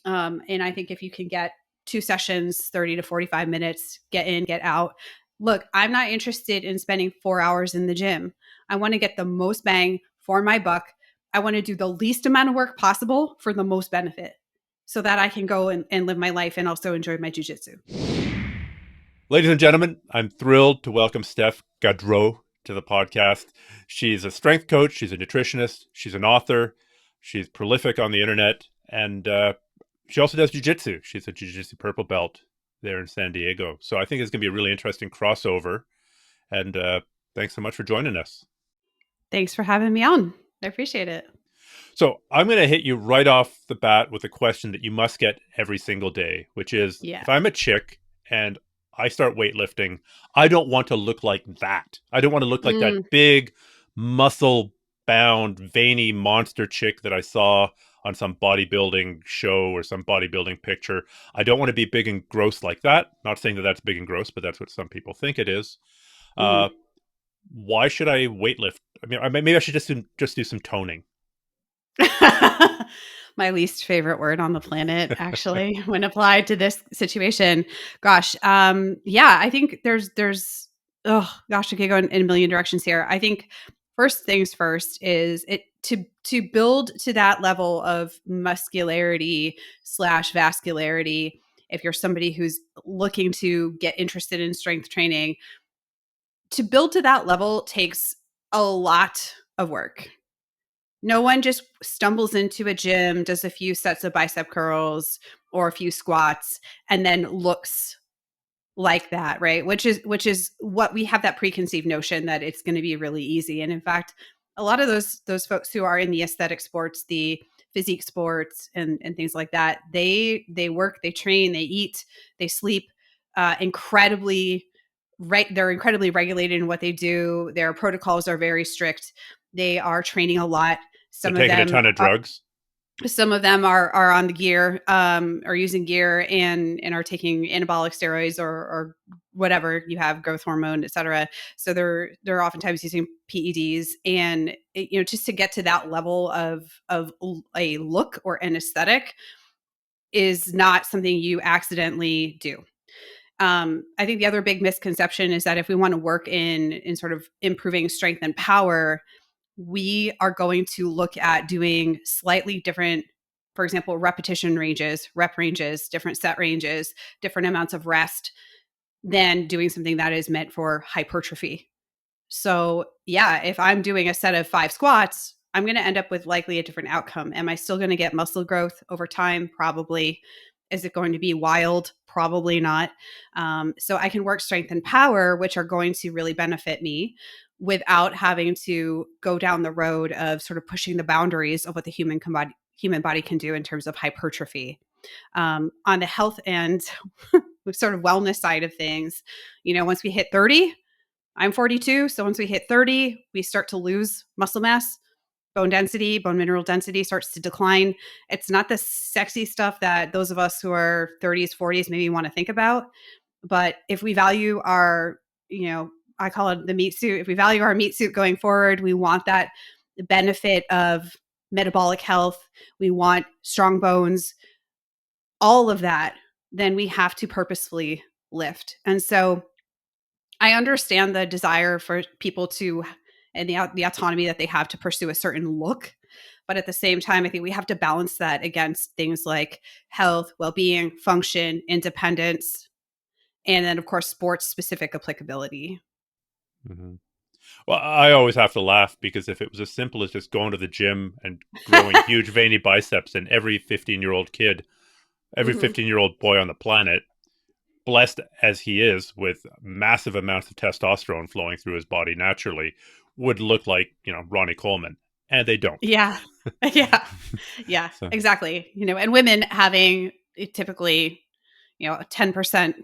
And I think if you can get 2 sessions, 30 to 45 minutes, get in, get out. Look, I'm not interested in spending 4 hours in the gym. I want to get the most bang for my buck. I want to do the least amount of work possible for the most benefit so that I can go and live my life and also enjoy my jiu-jitsu. Ladies and gentlemen, I'm thrilled to welcome Steph Guadreau to the podcast. She's a strength coach. She's a nutritionist. She's an author. She's prolific on the internet. And she also does jiu-jitsu. She's a jiu-jitsu purple belt there in San Diego. So I think it's going to be a really interesting crossover. And thanks so much for joining us. Thanks for having me on. I appreciate it. So I'm going to hit you right off the bat with a question that you must get every single day, which is, if I'm a chick and I start weightlifting, I don't want to look like that. I don't want to look like that big, muscle-bound, veiny monster chick that I saw on some bodybuilding show or some bodybuilding picture. I don't want to be big and gross like that. Not saying that that's big and gross, but that's what some people think it is. Why should I weightlift? I mean, maybe I should just do some toning. My least favorite word on the planet, actually, when applied to this situation. Gosh. Yeah, I think there's, I could go in a million directions here. I think first things first is to build to that level of muscularity / vascularity. If you're somebody who's looking to get interested in strength training, to build to that level takes a lot of work. No one just stumbles into a gym, does a few sets of bicep curls or a few squats, and then looks like that, right? Which is what we have, that preconceived notion that it's going to be really easy. And in fact, a lot of those folks who are in the aesthetic sports, the physique sports and things like that, they work, they train, they eat, they sleep incredibly right. They're incredibly regulated in what they do. Their protocols are very strict. They are training a lot. They're taking a ton of drugs. Some of them are on the gear, are using gear and are taking anabolic steroids or whatever you have, growth hormone, et cetera. So they're oftentimes using PEDs, and just to get to that level of a look or an aesthetic is not something you accidentally do. I think the other big misconception is that if we want to work in sort of improving strength and power, we are going to look at doing slightly different, for example, repetition ranges, rep ranges, different set ranges, different amounts of rest than doing something that is meant for hypertrophy. So yeah, if I'm doing a set of 5 squats, I'm going to end up with likely a different outcome. Am I still going to get muscle growth over time? Probably. Is it going to be wild? Probably not. So I can work strength and power, which are going to really benefit me without having to go down the road of sort of pushing the boundaries of what the human body can do in terms of hypertrophy. On the health and sort of wellness side of things, once we hit 30, I'm 42. So once we hit 30, we start to lose muscle mass. Bone density, bone mineral density starts to decline. It's not the sexy stuff that those of us who are 30s, 40s maybe want to think about. But if we value our, I call it the meat suit. If we value our meat suit going forward, we want that benefit of metabolic health. We want strong bones, all of that. Then we have to purposefully lift. And so I understand the desire for people to, and the autonomy that they have to pursue a certain look. But at the same time, I think we have to balance that against things like health, well-being, function, independence, and then, of course, sports-specific applicability. Mm-hmm. Well, I always have to laugh because if it was as simple as just going to the gym and growing huge veiny biceps, and every 15-year-old kid, every 15-year-old boy on the planet, blessed as he is with massive amounts of testosterone flowing through his body naturally, would look like, Ronnie Coleman. And they don't. Yeah. Yeah, so. Exactly. And women having typically, 10%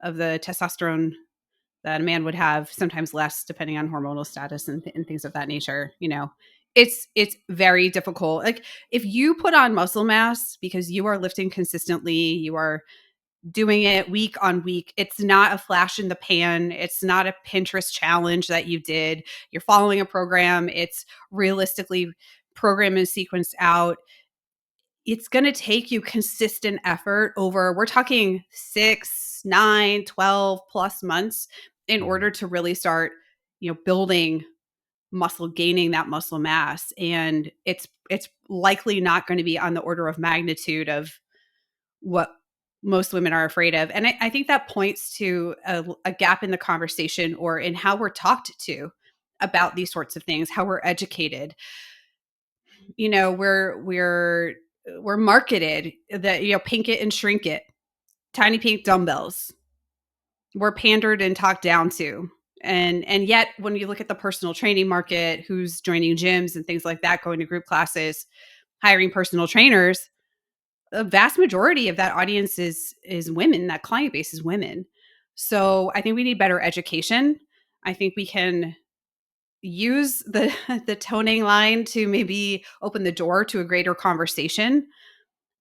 of the testosterone that a man would have, sometimes less, depending on hormonal status and things of that nature. It's very difficult. Like, if you put on muscle mass because you are lifting consistently, you are doing it week on week, it's not a flash in the pan. It's not a Pinterest challenge that you did. You're following a program. It's realistically programmed and sequenced out. it's going to take you consistent effort over, we're talking 6, 9, 12 plus months in Mhm. order to really start, building muscle, gaining that muscle mass. And it's likely not going to be on the order of magnitude of what most women are afraid of. And I think that points to a gap in the conversation or in how we're talked to about these sorts of things, how we're educated. We're marketed that, pink it and shrink it, tiny pink dumbbells. We're pandered and talked down to. And yet when you look at the personal training market, who's joining gyms and things like that, going to group classes, hiring personal trainers, the vast majority of that audience is women. That client base is women. So I think we need better education. I think we can use the the toning line to maybe open the door to a greater conversation.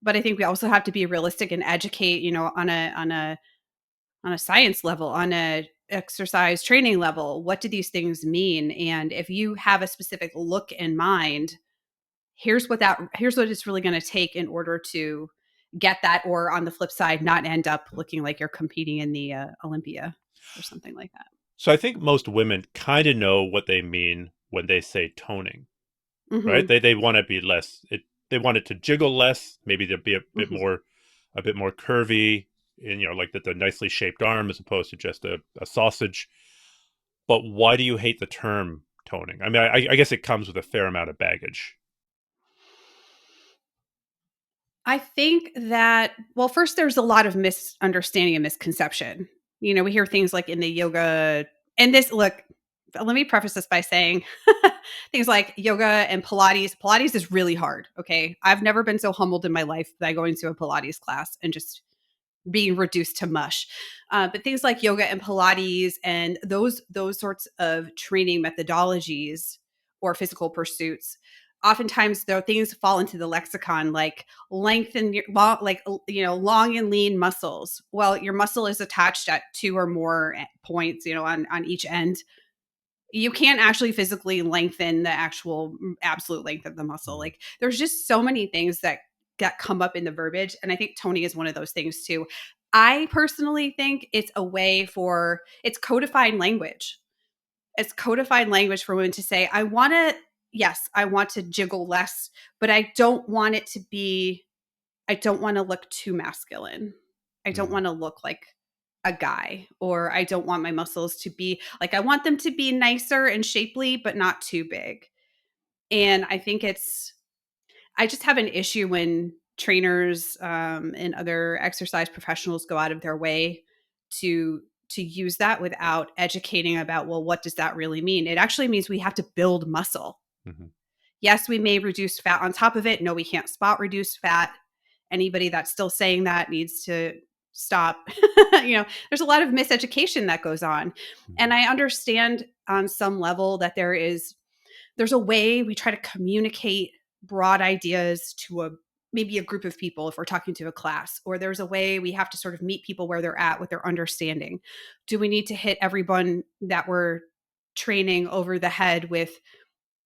But I think we also have to be realistic and educate, on a science level, on a exercise training level. What do these things mean? And if you have a specific look in mind, here's what it's really going to take in order to get that, or on the flip side, not end up looking like you're competing in the Olympia or something like that. So I think most women kind of know what they mean when they say toning, right? Mm-hmm. They want to be less. They want it to jiggle less. Maybe they'll be Mm-hmm. a bit more curvy, and like the nicely shaped arm as opposed to just a sausage. But why do you hate the term toning? I mean, I guess it comes with a fair amount of baggage. I think that, well, first, there's a lot of misunderstanding and misconception. We hear things like in the yoga, and this, look, let me preface this by saying things like yoga and Pilates. Pilates is really hard. Okay. I've never been so humbled in my life by going to a Pilates class and just being reduced to mush. But things like yoga and Pilates and those sorts of training methodologies or physical pursuits, oftentimes there are things fall into the lexicon like lengthen your long, like long and lean muscles. Well, your muscle is attached at two or more points, on each end. You can't actually physically lengthen the actual absolute length of the muscle. Mhm. Like there's just so many things that come up in the verbiage. And I think toning is one of those things too. I personally think it's codified language. It's codified language for women to say, yes, I want to jiggle less, but I don't want to look too masculine. I don't Mhm. want to look like a guy, or I don't want my muscles to be like, I want them to be nicer and shapely, but not too big. And I just have an issue when trainers and other exercise professionals go out of their way to use that without educating about, well, what does that really mean? It actually means we have to build muscle. Mhm. Yes, we may reduce fat on top of it. No, we can't spot reduce fat. Anybody that's still saying that needs to stop. There's a lot of miseducation that goes on. And Mhm. I understand on some level that there's a way we try to communicate broad ideas to maybe a group of people if we're talking to a class, or there's a way we have to sort of meet people where they're at with their understanding. Do we need to hit everyone that we're training over the head with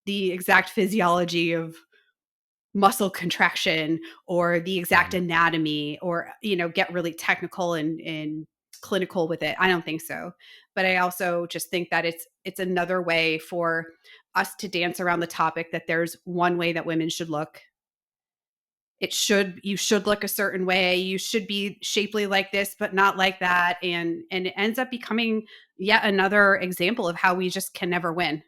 the exact physiology of muscle contraction or the exact Mhm. anatomy, or get really technical and clinical with it? I don't think so. But I also just think that it's another way for us to dance around the topic that there's one way that women should look. You should look a certain way, you should be shapely like this but not like that, and it ends up becoming yet another example of how we just can never win.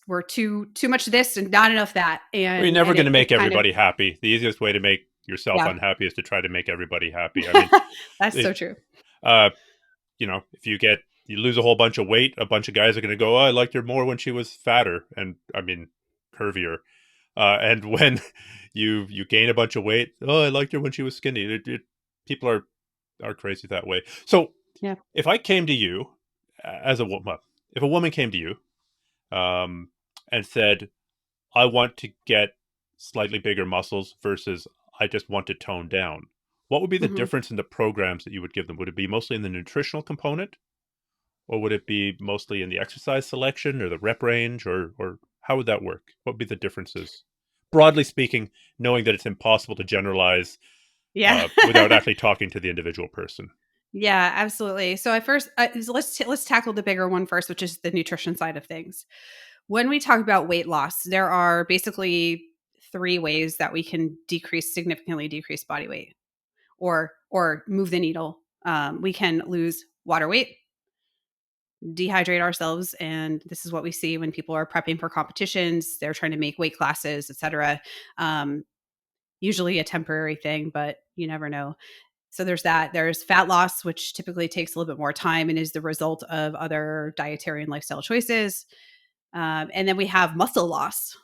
We're too much this and not enough that, Well, you're and never and going it, to it make kind of, everybody happy. The easiest way to make yourself yeah. unhappy is to try to make everybody happy. I mean, That's it, so true. uh, if you lose a whole bunch of weight, a bunch of guys are going to go, "Oh, I liked her more when she was fatter," and I mean, curvier. And when you gain a bunch of weight, "Oh, I liked her when she was skinny." People are crazy that way. So Yeah. if I came to you as a woman, if a woman came to you um, and said, "I want to get slightly bigger muscles," versus "I just want to tone down," what would be the Hmm. difference in the programs that you would give them? Would it be mostly in the nutritional component, or would it be mostly in the exercise selection or the rep range, or how would that work? What would be the differences broadly speaking, knowing that it's impossible to generalize Yeah. without actually talking to the individual person. Yeah, absolutely. So at first, so let's tackle the bigger one first, which is the nutrition side of things. When we talk about weight loss, there are basically three ways that we can significantly decrease body weight or move the needle. We can lose water weight, dehydrate ourselves, and this is what we see when people are prepping for competitions. They're trying to make weight classes, etc. Um, Usually a temporary thing, but you never know. So there's that. There's fat loss, which typically takes a little bit more time and is the result of other dietary and lifestyle choices. And then we have muscle loss,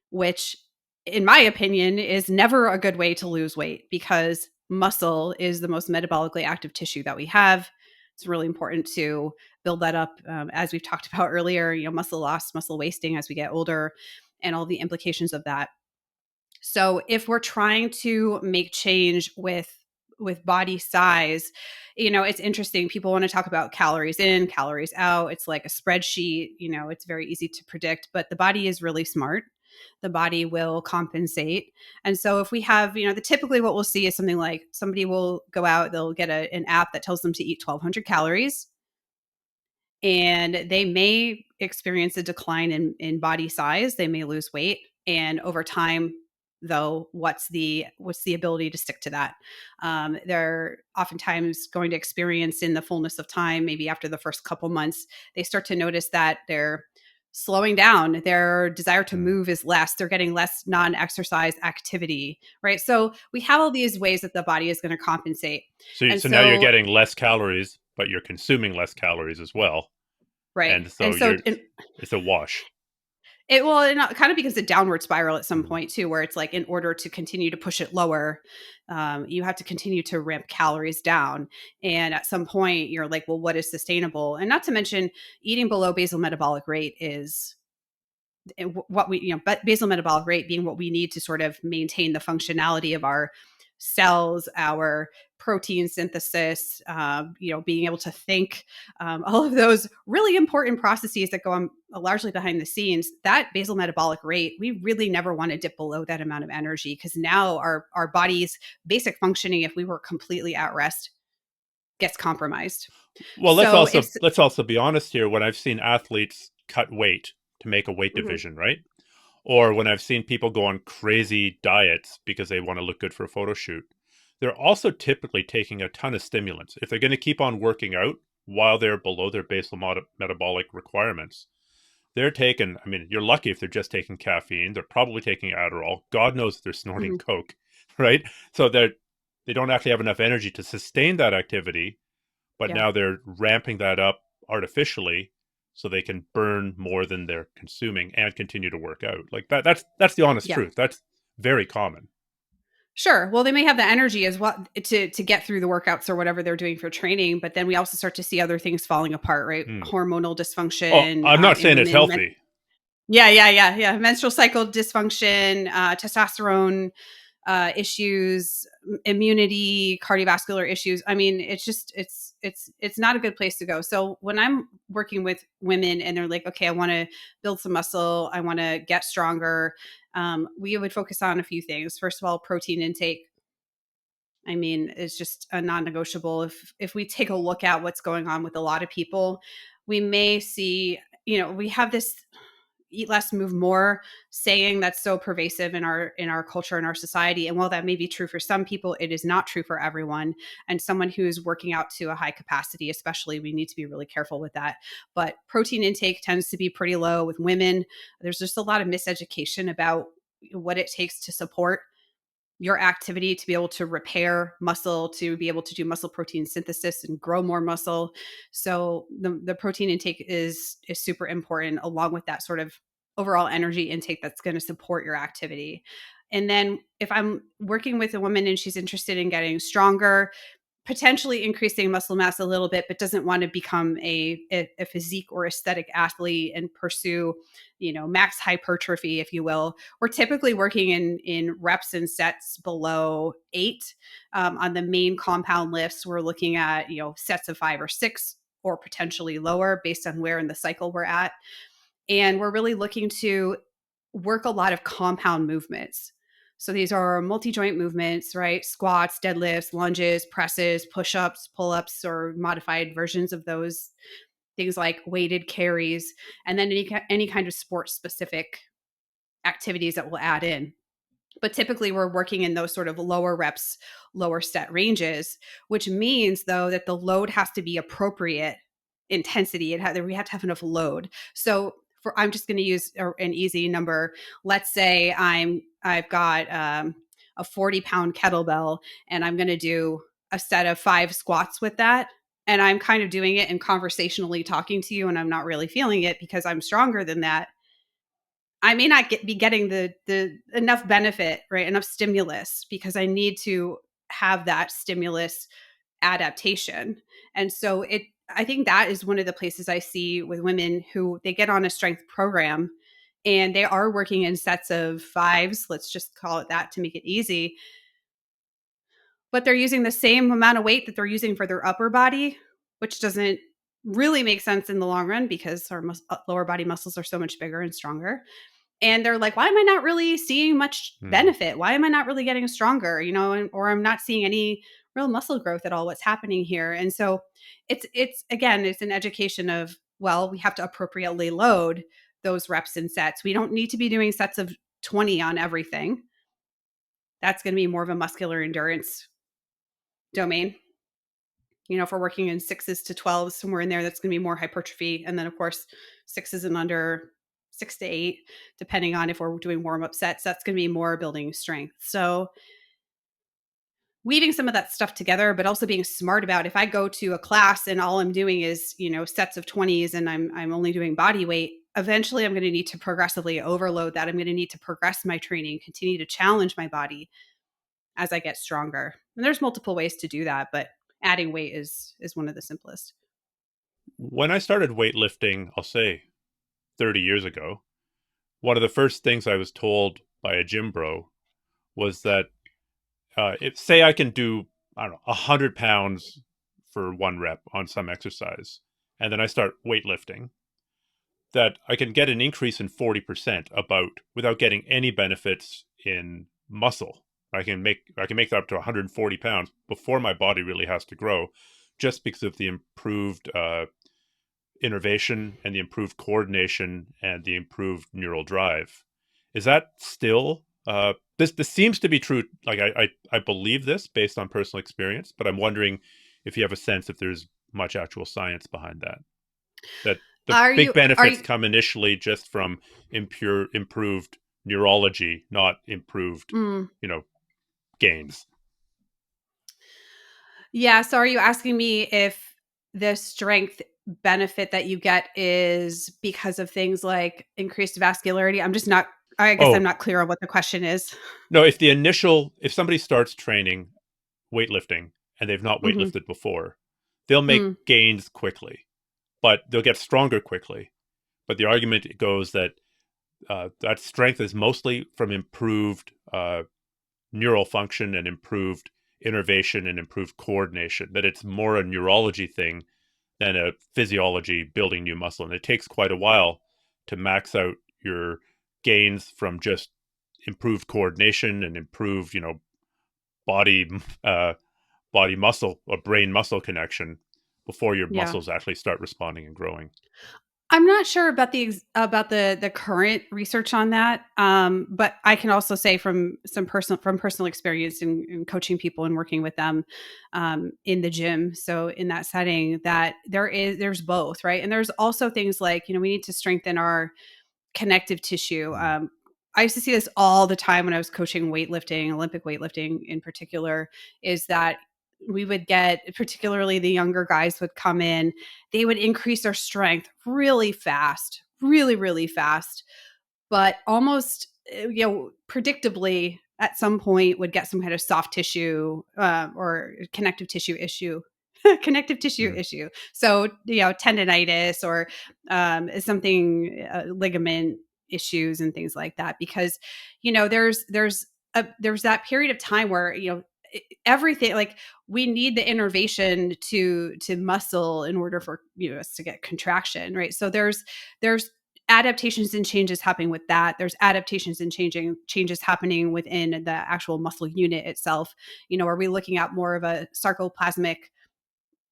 which, in my opinion, is never a good way to lose weight because muscle is the most metabolically active tissue that we have. It's really important to build that up. As we've talked about earlier, muscle loss, muscle wasting as we get older, and all the implications of that. So if we're trying to make change with body size, it's interesting. People want to talk about calories in, calories out. It's like a spreadsheet, it's very easy to predict, but the body is really smart. The body will compensate. And so if we have, typically what we'll see is something like somebody will go out, they'll get an app that tells them to eat 1,200 calories, and they may experience a decline in body size. They may lose weight. And over time, though, what's the ability to stick to that? They're oftentimes going to experience in the fullness of time, maybe after the first couple months, they start to notice that they're slowing down. Their desire to move is less. They're getting less non-exercise activity, right? So we have all these ways that the body is going to compensate. And So now you're so, getting less calories, but you're consuming less calories as well. right. And so And so, it's a wash. it kind of becomes a downward spiral at some point too, where it's like in order to continue to push it lower, you have to continue to ramp calories down. And at some point, you're like, well, what is sustainable? And not to mention, eating below basal metabolic rate is what we, but basal metabolic rate being what we need to sort of maintain the functionality of our cells, our protein synthesis, being able to think, all of those really important processes that go on largely behind the scenes. That basal metabolic rate, we really never want to dip below that amount of energy, because now our body's basic functioning, if we were completely at rest, gets compromised. Well, So if let's also be honest here. When I've seen athletes cut weight to make a weight Mhm. division, right? Or when I've seen people go on crazy diets because they want to look good for a photo shoot, they're also typically taking a ton of stimulants. If they're going to keep on working out while they're below their basal metabolic requirements, they're taking, I mean, you're lucky if they're just taking caffeine. They're probably taking Adderall. God knows if they're snorting Mhm. Coke, right? So they don't actually have enough energy to sustain that activity, but Yeah. now they're ramping that up artificially so they can burn more than they're consuming and continue to work out. Like that's the honest Yeah. truth. That's very common. Sure. Well, they may have the energy as well to get through the workouts or whatever they're doing for training, but then we also start to see other things falling apart, right? Hmm. Hormonal Oh, dysfunction I'm not in saying it's women. healthy. Yeah. Menstrual cycle dysfunction, testosterone issues, immunity, cardiovascular issues. I mean, it's just it's not a good place to go. So when I'm working with women and they're like, okay, I want to build some muscle, I want to get stronger, we would focus on a few things. First of all, protein intake. I mean, it's just a non-negotiable. If we take a look at what's going on with a lot of people, we may see, we have this eat less, move more saying that's so pervasive in our culture and our society. And while that may be true for some people, it is not true for everyone. And someone who is working out to a high capacity, especially, we need to be really careful with that. But protein intake tends to be pretty low with women. There's just a lot of miseducation about what it takes to support your activity, to be able to repair muscle, to be able to do muscle protein synthesis and grow more muscle. So the protein intake is super important, along with that sort of overall energy intake that's going to support your activity. And then if I'm working with a woman and she's interested in getting stronger, potentially increasing muscle mass a little bit, but doesn't want to become a physique or aesthetic athlete and pursue, max hypertrophy, if you will. We're typically working in reps and sets below 8. On the main compound lifts, we're looking at, sets of 5 or 6 or potentially lower based on where in the cycle we're at. And we're really looking to work a lot of compound movements. So these are multi-joint movements, right? Squats, deadlifts, lunges, presses, push-ups, pull-ups, or modified versions of those, things like weighted carries, and then any kind of sport-specific activities that we'll add in. But typically we're working in those sort of lower reps, lower set ranges, which means though that the load has to be appropriate intensity. We have to have enough load. So I'm just going to use an easy number. Let's say I've got a 40-pound kettlebell, and I'm going to do a set of 5 squats with that. And I'm kind of doing it and conversationally talking to you, and I'm not really feeling it because I'm stronger than that. I may not be getting the enough benefit, right? Enough stimulus, because I need to have that stimulus adaptation. And so I think that is one of the places I see with women who they get on a strength program and they are working in sets of 5s, let's just call it that to make it easy. But they're using the same amount of weight that they're using for their upper body, which doesn't really make sense in the long run because our lower body muscles are so much bigger and stronger. And they're like, why am I not really seeing much benefit? Why am I not really getting stronger? Or I'm not seeing any real muscle growth at all. What's happening here? And so it's again, it's an education of, well, we have to appropriately load those reps and sets. We don't need to be doing sets of 20 on everything. That's going to be more of a muscular endurance domain. If we're working in 6s to 12s, somewhere in there, that's going to be more hypertrophy. And then of course, 6s and under, 6 to 8, depending on if we're doing warm-up sets, that's going to be more building strength. So weaving some of that stuff together, but also being smart about, if I go to a class and all I'm doing is, sets of 20s and I'm only doing body weight, eventually I'm going to need to progressively overload that. I'm going to need to progress my training, continue to challenge my body as I get stronger. And there's multiple ways to do that, but adding weight is one of the simplest. When I started weightlifting, I'll say 30 years ago, one of the first things I was told by a gym bro was that say I can do, I don't know, 100 pounds for 1 rep on some exercise, and then I start weightlifting, that I can get an increase in 40% about without getting any benefits in muscle. I can make that up to 140 pounds before my body really has to grow, just because of the improved innervation and the improved coordination and the improved neural drive. Is that still this seems to be true? Like I believe this based on personal experience, but I'm wondering if you have a sense if there's much actual science behind that. That the big benefits come initially just from improved neurology, not improved, gains. Yeah. So are you asking me if the strength benefit that you get is because of things like increased vascularity? I guess I'm not clear on what the question is. No, if somebody starts training weightlifting and they've not weightlifted before, they'll make gains quickly, but they'll get stronger quickly. But the argument goes that that strength is mostly from improved neural function and improved innervation and improved coordination, that it's more a neurology thing than a physiology building new muscle. And it takes quite a while to max out your gains from just improved coordination and improved, body muscle or brain muscle connection before your muscles actually start responding and growing. I'm not sure about the current research on that, but I can also say from personal experience in coaching people and working with them in the gym. So in that setting, that there's both, right? And there's also things like we need to strengthen our connective tissue. I used to see this all the time when I was coaching weightlifting, Olympic weightlifting in particular, is that we would get, particularly the younger guys would come in, they would increase their strength really fast, really, really fast, but almost, predictably at some point would get some kind of soft tissue or connective tissue issue. Issue. So, tendinitis or something, ligament issues and things like that, because, there's that period of time where, everything, like, we need the innervation to muscle in order for us to get contraction, right? So there's adaptations and changes happening with that. There's adaptations and changes happening within the actual muscle unit itself. Are we looking at more of a sarcoplasmic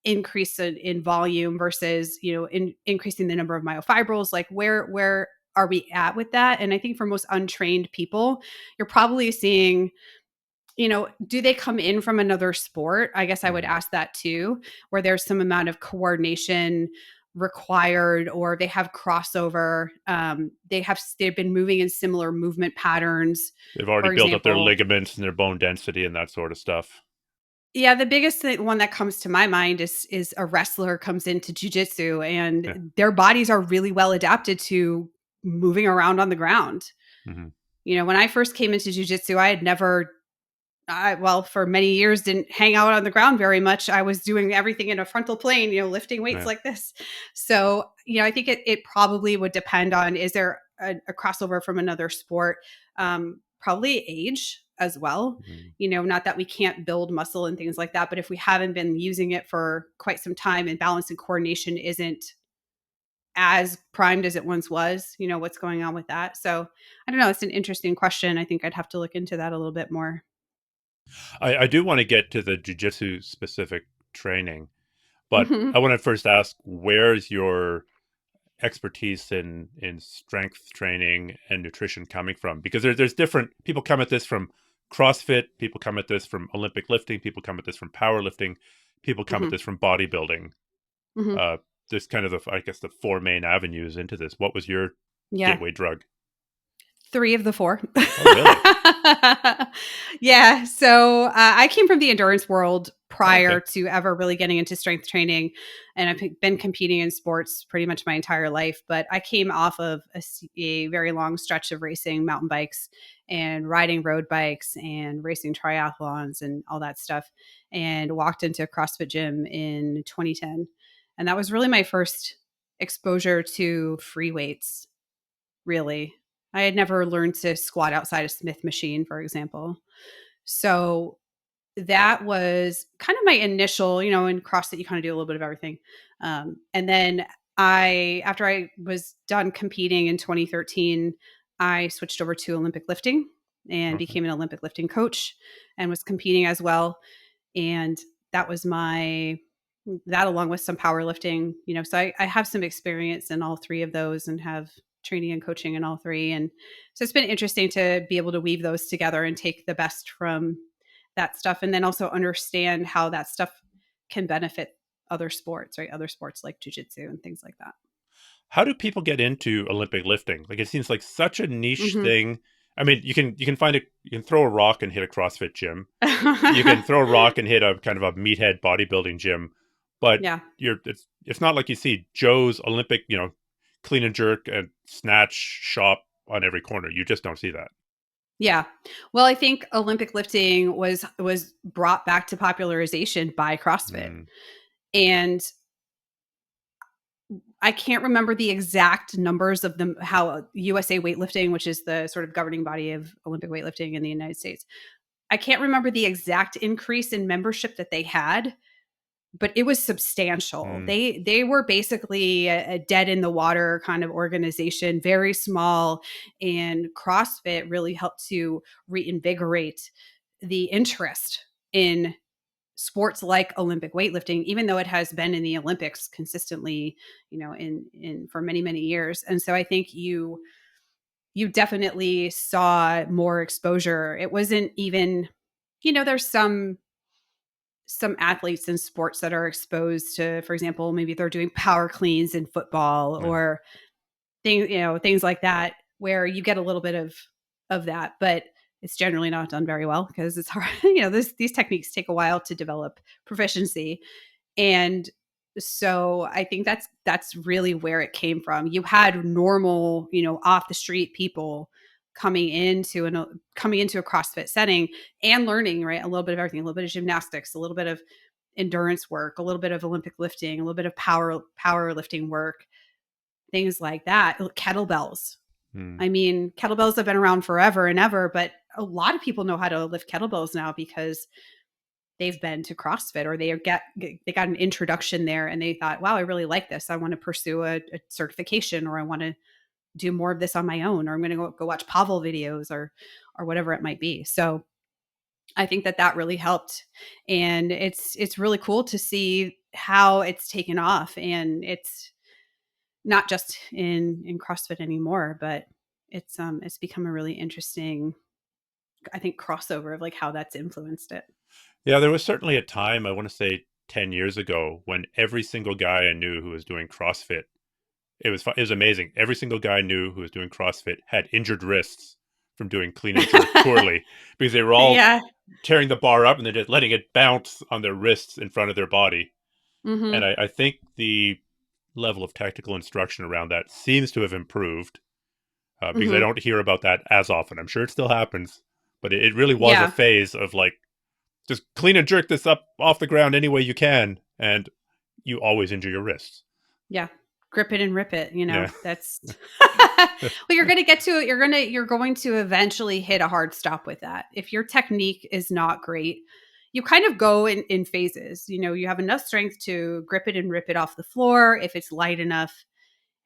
increase in volume versus, increasing the number of myofibrils? Like where are we at with that? And I think for most untrained people, you're probably seeing, do they come in from another sport? I guess I would ask that too, where there's some amount of coordination required, or they have crossover. They've been moving in similar movement patterns. They've already For built up their example, ligaments and their bone density and that sort of stuff. yeah, the biggest one that comes to my mind is a wrestler comes into jiu-jitsu Yeah. and their bodies are really well adapted to moving around on the ground. Mm-hmm. When I first came into jiu-jitsu, I had never for many years didn't hang out on the ground very much. I was doing everything in a frontal plane, lifting weights like this. So, I think it probably would depend on, is there a crossover from another sport? Probably age as well. Mm-hmm. Not that we can't build muscle and things like that, but if we haven't been using it for quite some time and balance and coordination isn't as primed as it once was, what's going on with that? So I don't know. It's an interesting question. I think I'd have to look into that a little bit more. I do want to get to the jiu-jitsu specific training, but Mm-hmm. I want to first ask, where's your expertise in strength training and nutrition coming from? Because there's different people come at this from CrossFit, people come at this from Olympic lifting, people come at this from powerlifting, people come at Mm-hmm. this from bodybuilding. Mm-hmm. There's kind of the four main avenues into this. What was your Yeah. gateway drug? 3 of the 4. Oh, really? Yeah. So I came from the endurance world prior Okay. to ever really getting into strength training. And I've been competing in sports pretty much my entire life. But I came off of a very long stretch of racing mountain bikes and riding road bikes and racing triathlons and all that stuff, and walked into a CrossFit gym in 2010. And that was really my first exposure to free weights, really. I had never learned to squat outside a Smith machine, for example. So that was kind of my initial, in CrossFit, you kind of do a little bit of everything. And then after I was done competing in 2013, I switched over to Olympic lifting and Okay. became an Olympic lifting coach and was competing as well. And that was that along with some powerlifting, so I have some experience in all 3 of those and have training and coaching in all 3. And so it's been interesting to be able to weave those together and take the best from that stuff. And then also understand how that stuff can benefit other sports, right? Other sports like jujitsu and things like that. How do people get into Olympic lifting? Like, it seems like such a niche Mm-hmm. thing. I mean, you can find it. You can throw a rock and hit a CrossFit gym. You can throw a rock and hit a kind of a meathead bodybuilding gym, but Yeah. it's not like you see Joe's Olympic, clean and jerk and snatch shop on every corner. You just don't see that. Yeah. Well, I think Olympic lifting was brought back to popularization by CrossFit. Mm, And I can't remember the exact numbers of how USA Weightlifting, which is the sort of governing body of Olympic weightlifting in the United States. I can't remember the exact increase in membership that they had, but it was substantial. mm. They were basically a dead in the water kind of organization, very small, and CrossFit really helped to reinvigorate the interest in sports like Olympic weightlifting, even though it has been in the Olympics consistently, in for many, many years. And so I think you definitely saw more exposure. It wasn't even, there's some athletes in sports that are exposed to, for example, maybe they're doing power cleans in football Yeah. or things like that, where you get a little bit of that, but it's generally not done very well because it's hard. These techniques take a while to develop proficiency. And so I think that's really where it came from. You had normal, off the street people coming into a CrossFit setting and learning, right? A little bit of everything, a little bit of gymnastics, a little bit of endurance work, a little bit of Olympic lifting, a little bit of power lifting work, things like that. Kettlebells. Mm. I mean, kettlebells have been around forever and ever, but a lot of people know how to lift kettlebells now because they've been to CrossFit or they got an introduction there and they thought, wow, I really like this. I want to pursue a certification or I want to do more of this on my own, or I'm going to go watch Pavel videos or whatever it might be. So I think that really helped. And it's really cool to see how it's taken off. And it's not just in CrossFit anymore, but it's become a really interesting, I think, crossover of like how that's influenced it. Yeah, there was certainly a time, I want to say 10 years ago, when every single guy I knew who was doing CrossFit, it was amazing. Every single guy I knew who was doing CrossFit had injured wrists from doing clean and jerk poorly, because they were all Yeah. tearing the bar up and then just letting it bounce on their wrists in front of their body. And Mm-hmm. I think the level of technical instruction around that seems to have improved, because I Mm-hmm. don't hear about that as often. I'm sure it still happens, but it really was a Yeah. phase of like, just clean and jerk this up off the ground any way you can, and you always injure your wrists. Yeah. Grip it and rip it, Yeah. that's well, you're going to get to it. You're going to eventually hit a hard stop with that. If your technique is not great, you kind of go in phases. You have enough strength to grip it and rip it off the floor if it's light enough.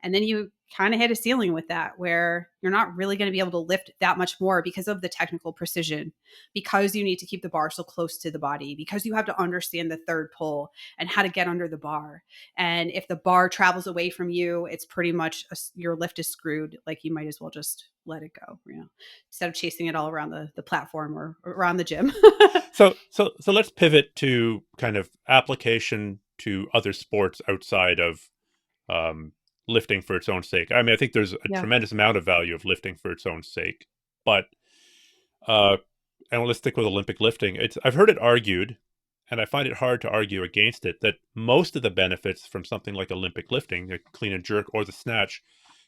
And then you kind of hit a ceiling with that where you're not really going to be able to lift that much more because of the technical precision, because you need to keep the bar so close to the body, because you have to understand the third pull and how to get under the bar. And if the bar travels away from you, it's pretty much your lift is screwed. Like, you might as well just let it go, instead of chasing it all around the platform or around the gym. So let's pivot to kind of application to other sports outside of um, lifting for its own sake. I mean, I think there's a Yeah. tremendous amount of value of lifting for its own sake, but uh, and let's stick with Olympic lifting. I've heard it argued, and I find it hard to argue against it, that most of the benefits from something like Olympic lifting, like clean and jerk or the snatch,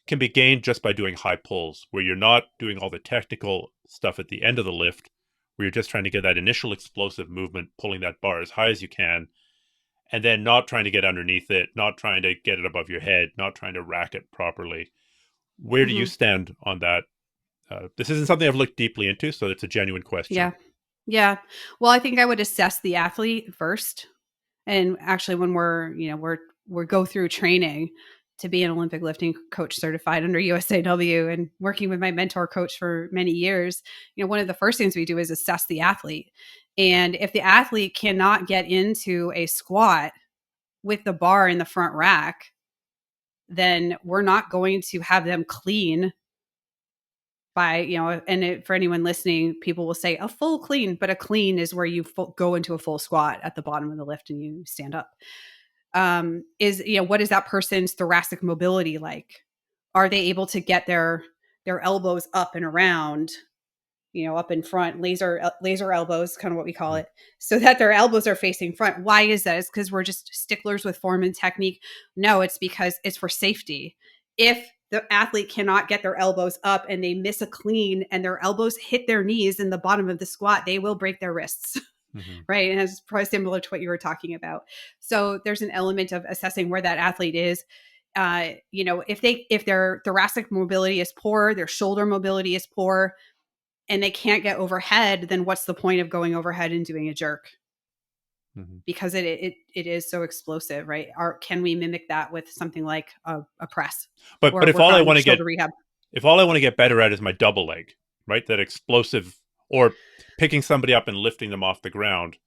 can be gained just by doing high pulls, where you're not doing all the technical stuff at the end of the lift, where you're just trying to get that initial explosive movement, pulling that bar as high as you can, and then not trying to get underneath it, not trying to get it above your head, not trying to rack it properly. Where do you Hmm. stand on that? This isn't something I've looked deeply into, so it's a genuine question. Yeah. Yeah. Well, I think I would assess the athlete first. And actually, when we're go through training to be an Olympic lifting coach certified under USAW and working with my mentor coach for many years, one of the first things we do is assess the athlete. And if the athlete cannot get into a squat with the bar in the front rack, then we're not going to have them clean by, for anyone listening, people will say a full clean, but a clean is where you go into a full squat at the bottom of the lift and you stand up. What is that person's thoracic mobility like? Are they able to get their elbows up and around, up in front, laser elbows, kind of what we call Mm. it, so that their elbows are facing front? Why is that? It's because we're just sticklers with form and technique? No, it's because it's for safety. If the athlete cannot get their elbows up and they miss a clean and their elbows hit their knees in the bottom of the squat, they will break their wrists. Mm-hmm. Right. And it's probably similar to what you were talking about. So there's an element of assessing where that athlete is. If their thoracic mobility is poor, their shoulder mobility is poor, and they can't get overhead, then what's the point of going overhead and doing a jerk? Mm-hmm. Because it is so explosive, right? Can we mimic that with something like a press But or if work all I on want to get shoulder rehab? if all I want to get better at is my double leg, right? That explosive, or picking somebody up and lifting them off the ground,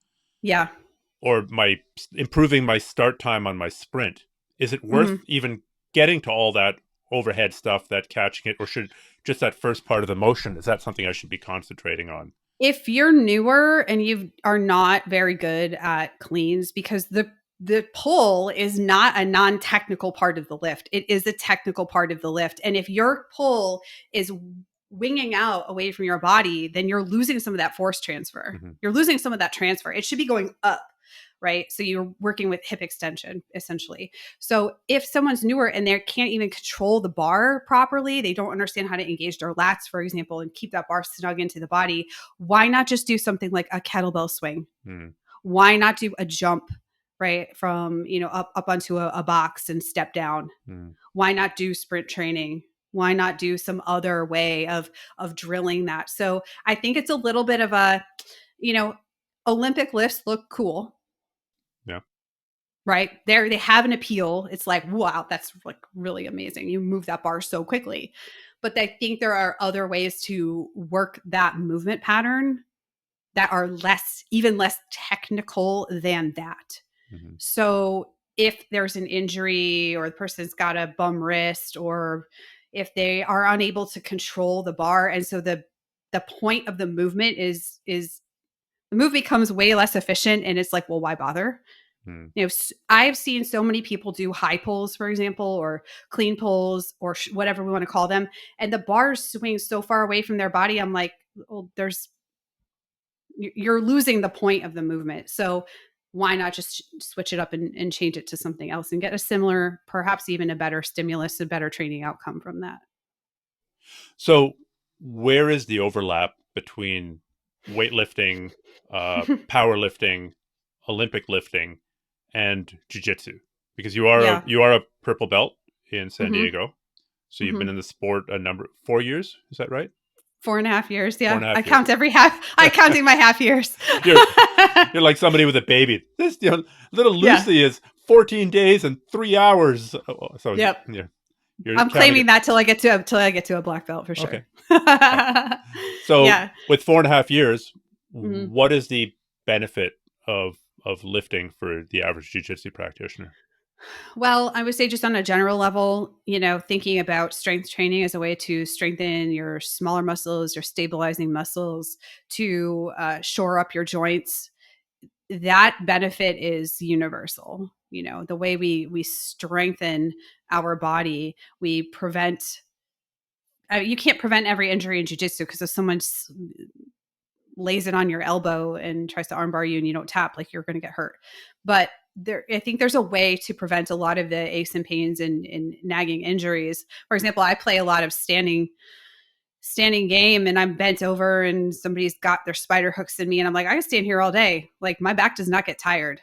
Yeah. or my improving my start time on my sprint, is it worth Mhm. even getting to all that overhead stuff, that catching it, or should just that first part of the motion, is that something I should be concentrating on? If you're newer and you are not very good at cleans, because the pull is not a non-technical part of the lift. It is a technical part of the lift. And if your pull is winging out away from your body, then you're losing some of that force transfer. Mm-hmm. You're losing some of that transfer. It should be going up, right? So you're working with hip extension, essentially. So if someone's newer and they can't even control the bar properly, they don't understand how to engage their lats, for example, and keep that bar snug into the body, why not just do something like a kettlebell swing? Mm-hmm. Why not do a jump, right, from, up onto a box and step down? Mm-hmm. Why not do sprint training? Why not do some other way of drilling that? So I think it's a little bit of a, Olympic lifts look cool. Yeah. right? They have an appeal. It's like, wow, that's like really amazing. You move that bar so quickly. But I think there are other ways to work that movement pattern that are even less technical than that. Mm-hmm. So if there's an injury or the person's got a bum wrist, or if they are unable to control the bar, and so the point of the movement is the move becomes way less efficient, and it's like, well, why bother? Mm. You know, I've seen so many people do high pulls, for example, or clean pulls, or whatever we want to call them, and the bars swing so far away from their body. I'm like, well, you're losing the point of the movement. So why not just switch it up and change it to something else and get a similar, perhaps even a better stimulus, a better training outcome from that? So where is the overlap between weightlifting, powerlifting, Olympic lifting, and jiu-jitsu? Because Yeah. you are a purple belt in San Mm-hmm. Diego. So you've been Mm-hmm. in the sport 4 years, is that right? 4.5 years. Four Yeah. and a I half years. count every half. I counting my half years. you're you're like somebody with a baby. This little Yeah. Lucy is 14 days and 3 hours. So Yep. you're I'm counting claiming it. that till I get to a black belt for Okay. sure. So Yeah. with 4.5 years, Mm-hmm. what is the benefit of lifting for the average jiu-jitsu practitioner? Well, I would say just on a general level, thinking about strength training as a way to strengthen your smaller muscles, your stabilizing muscles, to shore up your joints. That benefit is universal. The way we strengthen our body, we prevent. You can't prevent every injury in jiu-jitsu, because if someone lays it on your elbow and tries to armbar you and you don't tap, like, you're going to get hurt. But I think there's a way to prevent a lot of the aches and pains and nagging injuries. For example, I play a lot of standing game, and I'm bent over and somebody's got their spider hooks in me, and I'm like, I can stand here all day. Like, my back does not get tired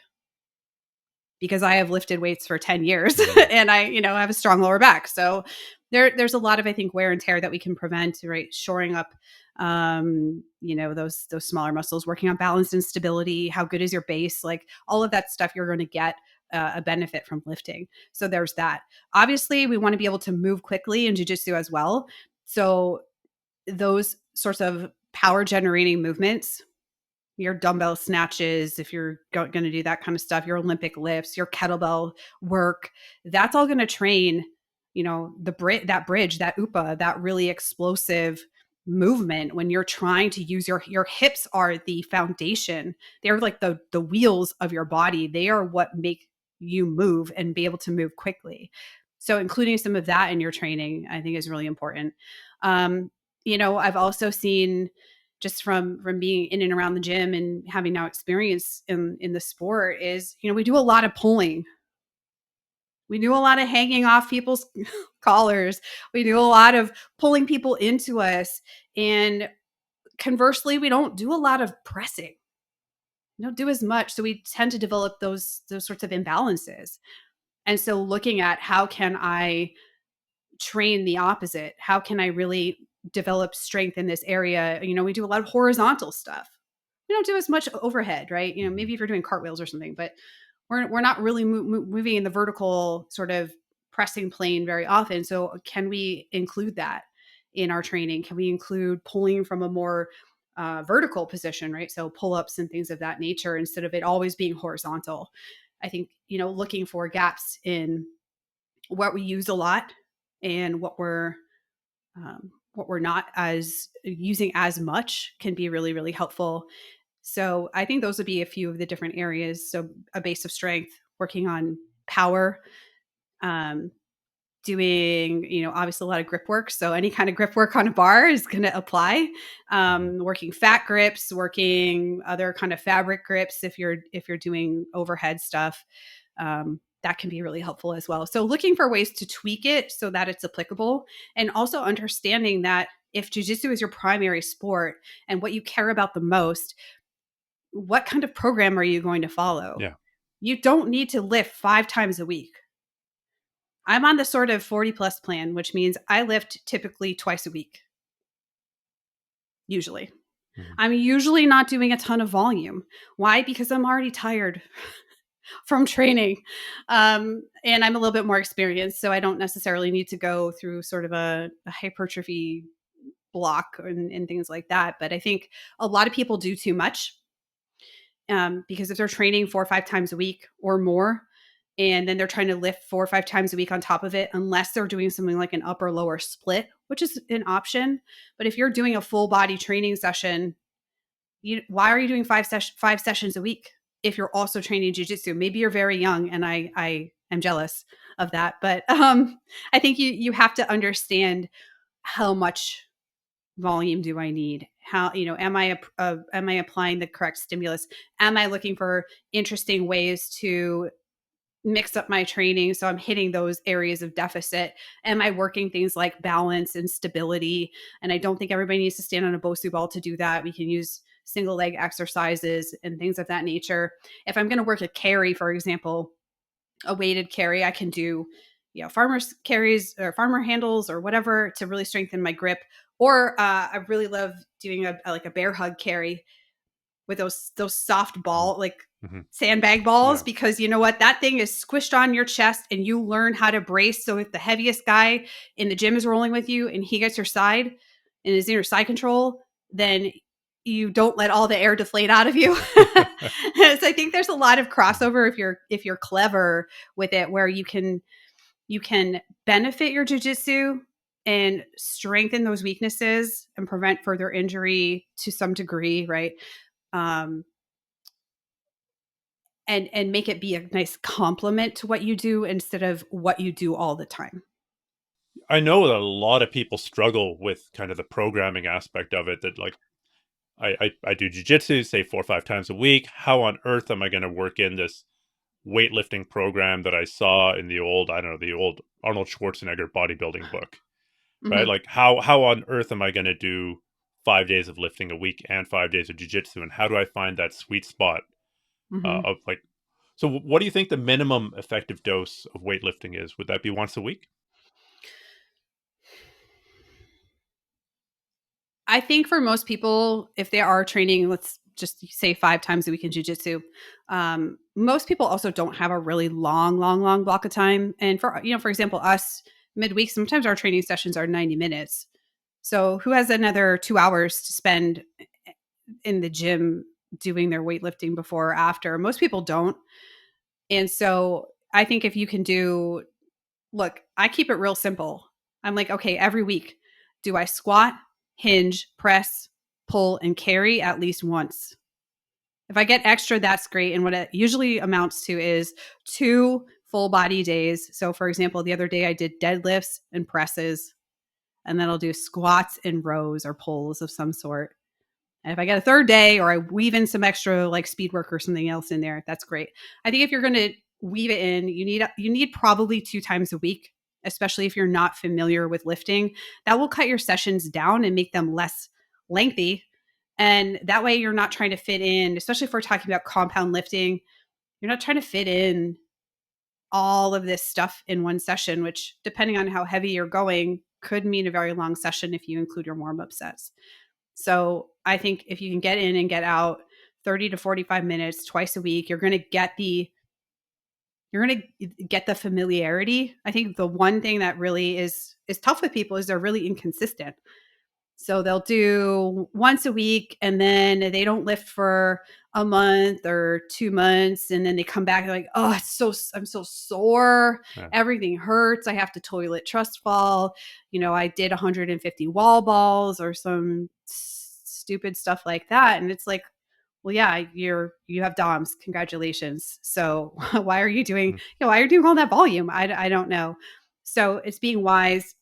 because I have lifted weights for 10 years and I have a strong lower back. So there's a lot of, I think, wear and tear that we can prevent, right? Shoring up, those smaller muscles, working on balance and stability. How good is your base? Like, all of that stuff, you're going to get a benefit from lifting. So there's that. Obviously, we want to be able to move quickly in jiu-jitsu as well. So those sorts of power generating movements, your dumbbell snatches, if you're going to do that kind of stuff, your Olympic lifts, your kettlebell work, that's all going to train, that bridge, that UPA, that really explosive movement. When you're trying to use your hips are the foundation. They're like the wheels of your body. They are what make you move and be able to move quickly. So including some of that in your training, I think, is really important. I've also seen, just from being in and around the gym and having now experience in the sport, is, we do a lot of pulling. We do a lot of hanging off people's collars. We do a lot of pulling people into us. And conversely, we don't do a lot of pressing. We don't do as much. So we tend to develop those sorts of imbalances. And so looking at, how can I train the opposite? How can I really develop strength in this area? We do a lot of horizontal stuff. We don't do as much overhead, right? Maybe if you're doing cartwheels or something, but we're not really moving in the vertical sort of pressing plane very often. So can we include that in our training? Can we include pulling from a more vertical position, right? So pull-ups and things of that nature, instead of it always being horizontal. I think, looking for gaps in what we use a lot and what we're not as using as much can be really, really helpful. So I think those would be a few of the different areas. So a base of strength, working on power, um, doing, obviously a lot of grip work. So any kind of grip work on a bar is going to apply. Working fat grips, working other kind of fabric grips if you're doing overhead stuff. That can be really helpful as well. So looking for ways to tweak it so that it's applicable, and also understanding that if jiu-jitsu is your primary sport and what you care about the most, what kind of program are you going to follow? Yeah. You don't need to lift 5 times a week. I'm on the sort of 40 plus plan, which means I lift typically twice a week. Usually. Mm-hmm. I'm usually not doing a ton of volume. Why? Because I'm already tired. from training. And I'm a little bit more experienced, so I don't necessarily need to go through sort of a hypertrophy block and things like that. But I think a lot of people do too much, because if they're training 4 or 5 times a week or more, and then they're trying to lift 4 or 5 times a week on top of it, unless they're doing something like an upper lower split, which is an option. But if you're doing a full body training session, why are you doing five sessions a week if you're also training jiu-jitsu? Maybe you're very young, and I am jealous of that. But I think you have to understand how much volume do I need? How, am I applying the correct stimulus? Am I looking for interesting ways to mix up my training so I'm hitting those areas of deficit? Am I working things like balance and stability? And I don't think everybody needs to stand on a Bosu ball to do that. We can use single leg exercises and things of that nature. If I'm going to work a carry, for example, a weighted carry, I can do, farmer's carries or farmer handles or whatever to really strengthen my grip. Or I really love doing a bear hug carry with those soft ball, like sandbag balls, because you know what? That thing is squished on your chest and you learn how to brace. So if the heaviest guy in the gym is rolling with you and he gets your side and is in your side control, then you don't let all the air deflate out of you. So I think there's a lot of crossover if you're clever with it, where you can benefit your jiu-jitsu and strengthen those weaknesses and prevent further injury to some degree, right? And make it be a nice complement to what you do instead of what you do all the time. I know that a lot of people struggle with kind of the programming aspect of it, that like I do jiu-jitsu, say 4 or 5 times a week. How on earth am I going to work in this weightlifting program that I saw in the old Arnold Schwarzenegger bodybuilding book, right? Mm-hmm. Like how on earth am I going to do 5 days of lifting a week and 5 days of jiu-jitsu? And how do I find that sweet spot Mm-hmm. of like, so what do you think the minimum effective dose of weightlifting is? Would that be once a week? I think for most people, if they are training, let's just say 5 times a week in jiu-jitsu, most people also don't have a really long block of time. And for example, us midweek, sometimes our training sessions are 90 minutes. So who has another 2 hours to spend in the gym doing their weightlifting before or after? Most people don't. And so I think if you can look, I keep it real simple. I'm like, okay, every week, do I squat, hinge, press, pull, and carry at least once? If I get extra, that's great. And what it usually amounts to is 2 full body days. So, for example, the other day I did deadlifts and presses, and then I'll do squats and rows or pulls of some sort. And if I get a third day or I weave in some extra like speed work or something else in there, that's great. I think if you're going to weave it in, you need probably 2 times a week, especially if you're not familiar with lifting. That will cut your sessions down and make them less lengthy. And that way you're not trying to fit in, especially if we're talking about compound lifting, you're not trying to fit in all of this stuff in one session, which depending on how heavy you're going could mean a very long session if you include your warm-up sets. So I think if you can get in and get out 30 to 45 minutes twice a week, you're going to get the familiarity. I think the one thing that really is tough with people is they're really inconsistent. So they'll do once a week and then they don't lift for a month or 2 months. And then they come back and like, oh, I'm so sore. Yeah. Everything hurts. I have to toilet trust fall. I did 150 wall balls or some stupid stuff like that. And it's like, well, yeah, you have DOMs. Congratulations. So why are you doing, why are you doing all that volume? I don't know. So it's being wise.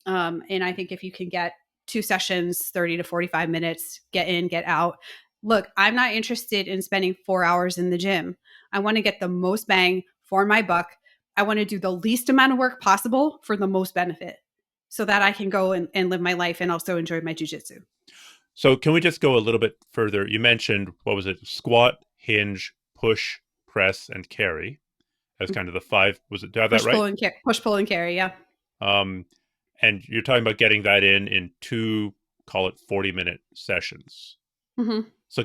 And I think if you can get 2 sessions, 30 to 45 minutes, get in, get out. Look, I'm not interested in spending 4 hours in the gym. I want to get the most bang for my buck. I want to do the least amount of work possible for the most benefit so that I can go and live my life and also enjoy my jiu-jitsu. So can we just go a little bit further? You mentioned, what was it? Squat, hinge, push, press, and carry as kind of the five. Was it, do I have that right? Push, pull, and carry. Yeah. And you're talking about getting that in two, call it 40-minute sessions. Mm-hmm. So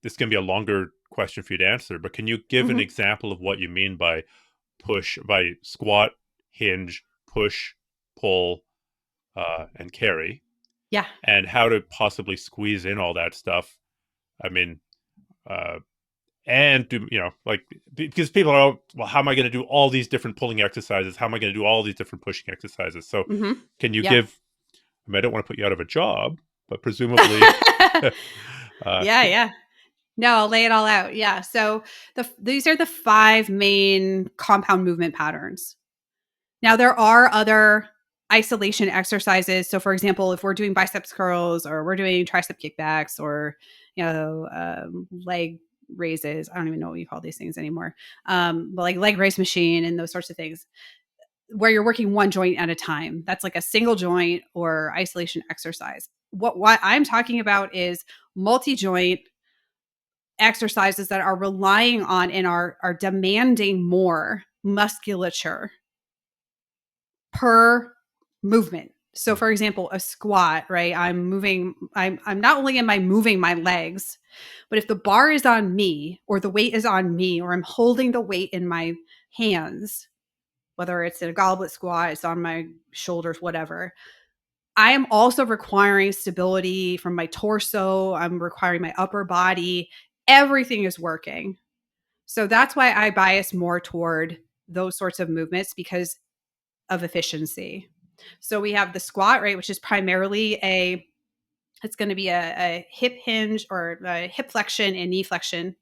this can be a longer question for you to answer, but can you give an Mhm. example of what you mean by squat, hinge, push, pull, and carry, Yeah. and how to possibly squeeze in all that stuff? I mean, uh, and do like, because people are, well, how am I going to do all these different pulling exercises? How am I going to do all these different pushing exercises? So, Mhm. can you Yep. give? I mean, I don't want to put you out of a job, but presumably, Yeah, can, yeah. No, I'll lay it all out. Yeah. So these are the 5 main compound movement patterns. Now, there are other isolation exercises. So, for example, if we're doing biceps curls or we're doing tricep kickbacks or, leg raises, I don't even know what you call these things anymore, but like leg raise machine and those sorts of things where you're working one joint at a time. That's like a single joint or isolation exercise. What I'm talking about is multi joint exercises that are relying on and are demanding more musculature per movement. So for example, a squat, right? I'm not only am I moving my legs, but if the bar is on me or the weight is on me or I'm holding the weight in my hands, whether it's in a goblet squat, it's on my shoulders, whatever, I am also requiring stability from my torso. I'm requiring my upper body. Everything is working. So that's why I bias more toward those sorts of movements because of efficiency. So we have the squat, right, which is primarily it's going to be a hip hinge or a hip flexion and knee flexion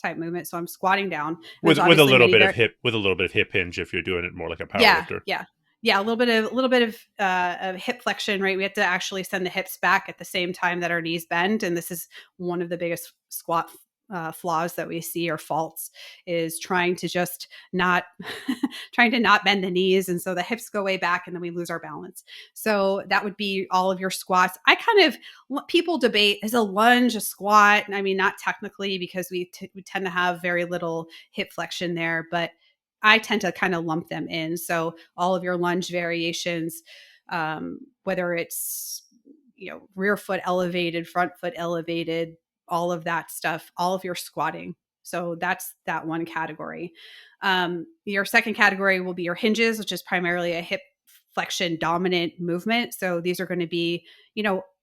type movement. So I'm squatting down. And there's with a obviously little many bit of hip hinge if you're doing it more like a power yeah, lifter. yeah. Yeah, a little bit of hip flexion, right? We have to actually send the hips back at the same time that our knees bend, and this is one of the biggest squat flaws that we see or faults is trying to just not trying to not bend the knees, and so the hips go way back, and then we lose our balance. So that would be all of your squats. I kind of people debate is a lunge a squat? I mean, not technically because we tend to have very little hip flexion there, but I tend to kind of lump them in. So all of your lunge variations, whether it's rear foot elevated, front foot elevated, all of that stuff, all of your squatting. So that's that one category. Your second category will be your hinges, which is primarily a hip flexion dominant movement. So these are going to be,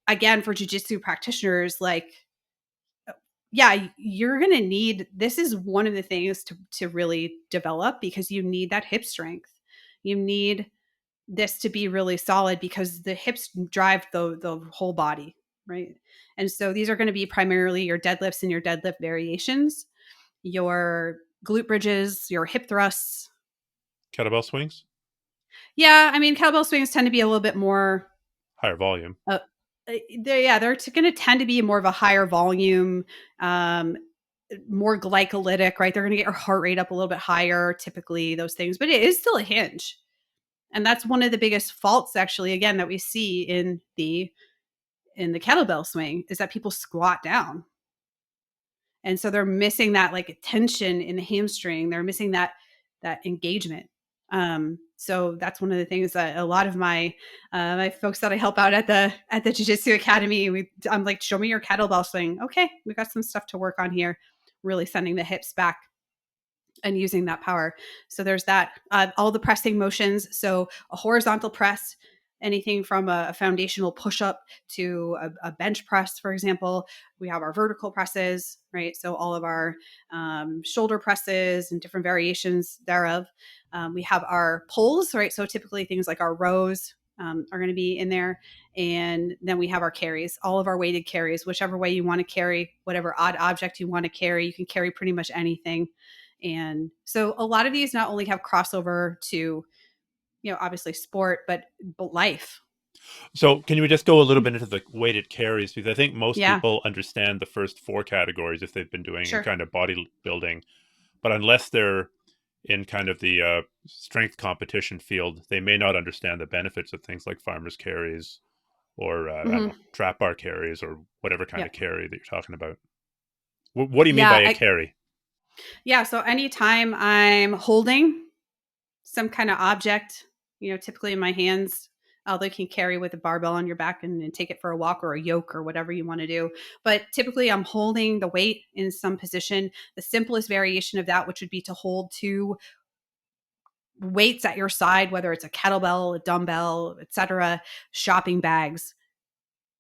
again, for jujitsu practitioners, like yeah, you're going to need this is one of the things to really develop because you need that hip strength. You need this to be really solid because the hips drive the whole body, right? And so these are going to be primarily your deadlifts and your deadlift variations, your glute bridges, your hip thrusts. Kettlebell swings, Yeah, I mean kettlebell swings tend to be a little bit more higher volume. uh, they're going to tend to be more of a higher volume, um, more glycolytic, right? They're going to get your heart rate up a little bit higher, typically those things, but it is still a hinge. And that's one of the biggest faults actually, again, that we see in the kettlebell swing is that people squat down. And so they're missing that like tension in the hamstring. They're missing that engagement. So that's one of the things that a lot of my folks that I help out at the Jiu-Jitsu Academy, I'm like, show me your kettlebell swing. Okay, we got some stuff to work on here. Really sending the hips back and using that power. So there's that. All the pressing motions. So a horizontal press, anything from a foundational push up to a bench press, for example. We have our vertical presses, right? So all of our shoulder presses and different variations thereof. We have our pulls, right? So typically things like our rows. Are going to be in there. And then we have our carries, all of our weighted carries, whichever way you want to carry, whatever odd object you want to carry. You can carry pretty much anything. And so a lot of these not only have crossover to, obviously sport, but life. So, can you just go a little bit into the weighted carries? Because I think most Yeah, people understand the first 4 categories if they've been doing a sure. kind of bodybuilding, but unless they're in kind of the strength competition field, they may not understand the benefits of things like farmers carries or I don't know, Hmm. trap bar carries or whatever kind Yeah. of carry that you're talking about. What do you mean by Yeah. a carry? Yeah. So anytime I'm holding some kind of object, typically in my hands, although you can carry with a barbell on your back and take it for a walk or a yoke or whatever you want to do. But typically I'm holding the weight in some position. The simplest variation of that, which would be to hold two weights at your side, whether it's a kettlebell, a dumbbell, etc., shopping bags,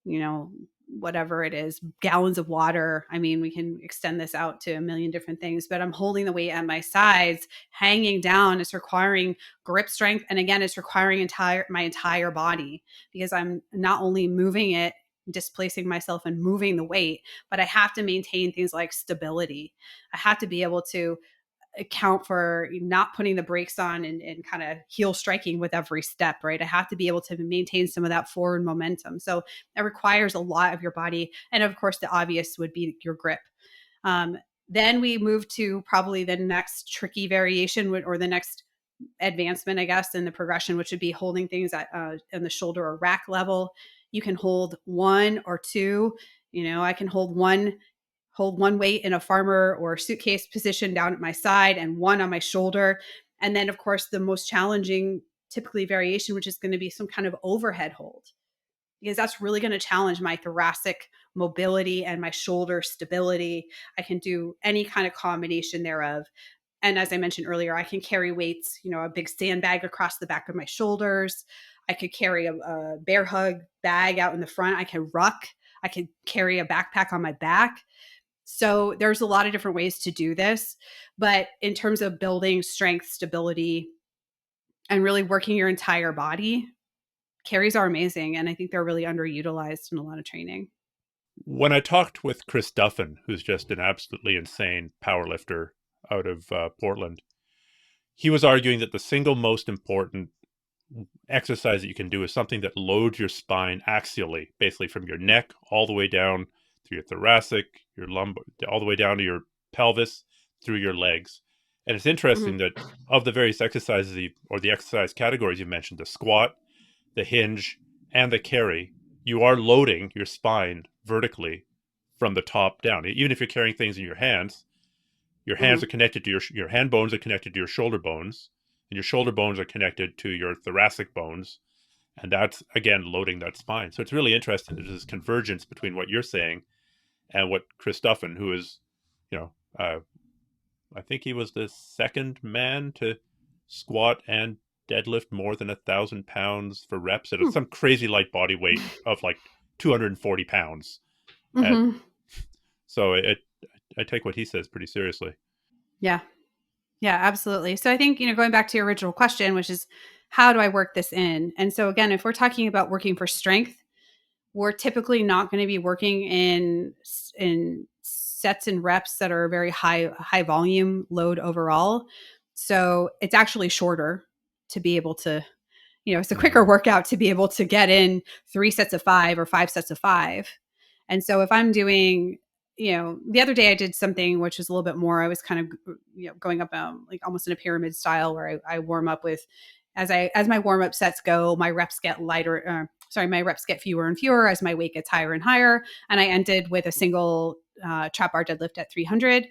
you know, whatever it is, gallons of water. I mean, we can extend this out to a million different things, but I'm holding the weight at my sides, hanging down. It's requiring grip strength. And again, it's requiring my entire body, because I'm not only moving it, displacing myself and moving the weight, but I have to maintain things like stability. I have to be able to account for not putting the brakes on and kind of heel striking with every step, right? I have to be able to maintain some of that forward momentum. So it requires a lot of your body. And of course, the obvious would be your grip. Then we move to probably the next tricky variation, or the next advancement, I guess, in the progression, which would be holding things at in the shoulder or rack level. You can hold one or two. I can hold one weight in a farmer or suitcase position down at my side and one on my shoulder. And then, of course, the most challenging, typically variation, which is going to be some kind of overhead hold, because that's really going to challenge my thoracic mobility and my shoulder stability. I can do any kind of combination thereof. And as I mentioned earlier, I can carry weights, a big sandbag across the back of my shoulders. I could carry a bear hug bag out in the front. I can ruck. I could carry a backpack on my back. So there's a lot of different ways to do this. But in terms of building strength, stability, and really working your entire body, carries are amazing. And I think they're really underutilized in a lot of training. When I talked with Chris Duffin, who's just an absolutely insane powerlifter out of Portland, he was arguing that the single most important exercise that you can do is something that loads your spine axially, basically from your neck all the way down through your thoracic, your lumbar, all the way down to your pelvis, through your legs. And it's interesting that of the various exercises or the exercise categories you mentioned, the squat, the hinge, and the carry, you are loading your spine vertically from the top down. Even if you're carrying things in your hands are connected to your hand bones are connected to your shoulder bones, and your shoulder bones are connected to your thoracic bones. And that's, again, loading that spine. So it's really interesting. There's this convergence between what you're saying and what Chris Duffin, who is, I think he was the second man to squat and deadlift more than 1,000 pounds for reps at some crazy light body weight of like 240 pounds. And so I take what he says pretty seriously. Yeah. Yeah, absolutely. So I think, going back to your original question, which is, how do I work this in? And so again, if we're talking about working for strength, we're typically not going to be working in sets and reps that are very high volume load overall. So it's actually shorter to be able to, it's a quicker workout to be able to get in 3 sets of 5 or 5 sets of 5. And so if I'm doing, the other day I did something which was a little bit more, I was kind of, going up like almost in a pyramid style, where I warm up with, as my warm up sets go, my reps get lighter. My reps get fewer and fewer as my weight gets higher and higher. And I ended with a single trap bar deadlift at 300.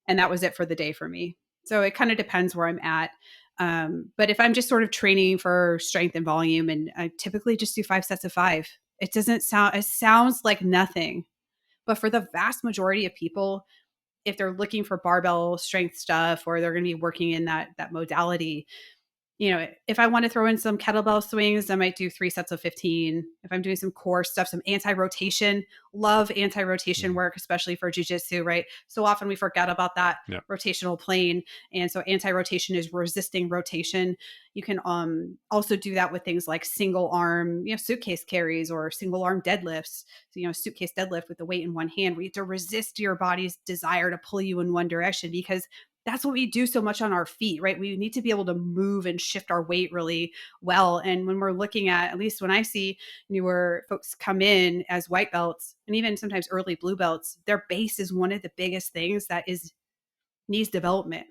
And that was it for the day for me. So it kind of depends where I'm at. But if I'm just sort of training for strength and volume, and I typically just do 5 sets of 5, it sounds like nothing. But for the vast majority of people, if they're looking for barbell strength stuff, or they're going to be working in that modality, if I want to throw in some kettlebell swings, I might do 3 sets of 15. If I'm doing some core stuff, some anti-rotation, love anti-rotation work, especially for jiu-jitsu, right? So often we forget about that rotational plane. And so anti-rotation is resisting rotation. You can also do that with things like single arm, suitcase carries, or single arm deadlifts. So, suitcase deadlift with the weight in one hand, where you have to resist your body's desire to pull you in one direction, because that's what we do so much on our feet, right? We need to be able to move and shift our weight really well. And when we're looking at least when I see newer folks come in as white belts, and even sometimes early blue belts, their base is one of the biggest things that needs development,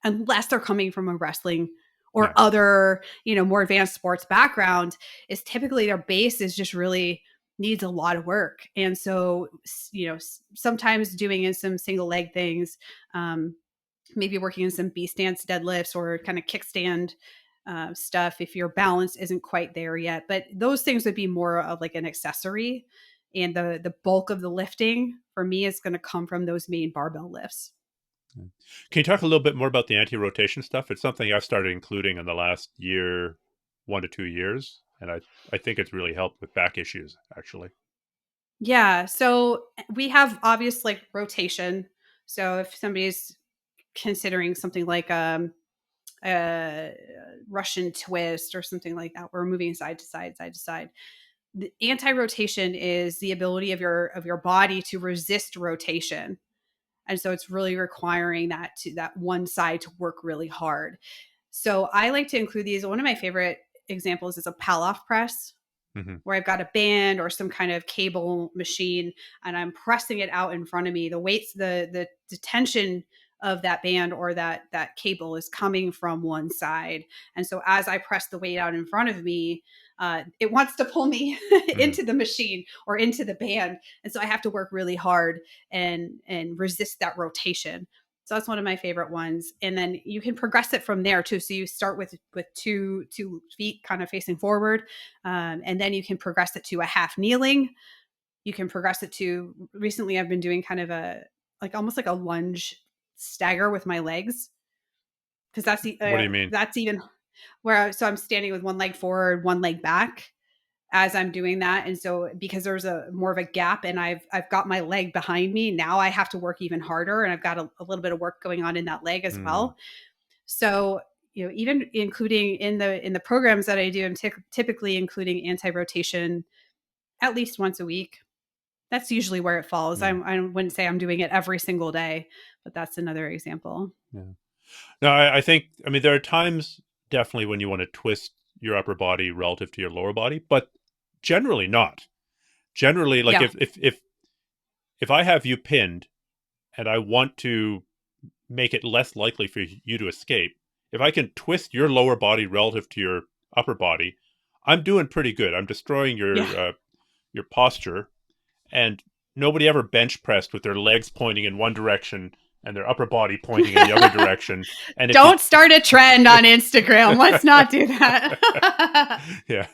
unless they're coming from a wrestling or other, more advanced sports background. Is typically their base is just really needs a lot of work. And so, sometimes doing in some single leg things, maybe working in some B stance deadlifts or kind of kickstand stuff if your balance isn't quite there yet. But those things would be more of like an accessory. And the bulk of the lifting for me is going to come from those main barbell lifts. Can you talk a little bit more about the anti-rotation stuff? It's something I've started including in the last year, 1 to 2 years. And I think it's really helped with back issues, actually. Yeah. So we have obvious like rotation. So if somebody's considering something like a Russian twist or something like that, we're moving side to side, side to side. The anti-rotation is the ability of your body to resist rotation. And so it's really requiring that one side to work really hard. So I like to include these. One of my favorite examples is a Palloff press, Mm-hmm. where I've got a band or some kind of cable machine and I'm pressing it out in front of me. The weights, the tension of that band or that cable is coming from one side. And so as I press the weight out in front of me, it wants to pull me Mm-hmm. into the machine or into the band. And so I have to work really hard and resist that rotation. So that's one of my favorite ones. And then you can progress it from there too. So you start with two feet kind of facing forward, and then you can progress it to a half kneeling. You can progress it to, recently I've been doing kind of a, like almost like a lunge stagger with my legs. Cause What do you mean? that's even where, so I'm standing with one leg forward, one leg back as I'm doing that. And so because there's a more of a gap and I've got my leg behind me, now I have to work even harder. And I've got a little bit of work going on in that leg as Mm. well. So, even including in the programs that I do, I'm typically including anti-rotation at least once a week. That's usually where it falls. Mm. I wouldn't say I'm doing it every single day, but that's another example. Yeah. No, I think, I mean, there are times definitely when you want to twist your upper body relative to your lower body, but generally not. Generally, like Yeah. if I have you pinned and I want to make it less likely for you to escape, if I can twist your lower body relative to your upper body, I'm doing pretty good. I'm destroying Yeah. your posture, and nobody ever bench pressed with their legs pointing in one direction and their upper body pointing in the other direction. And if you Don't start a trend on Instagram. Let's not do that. yeah.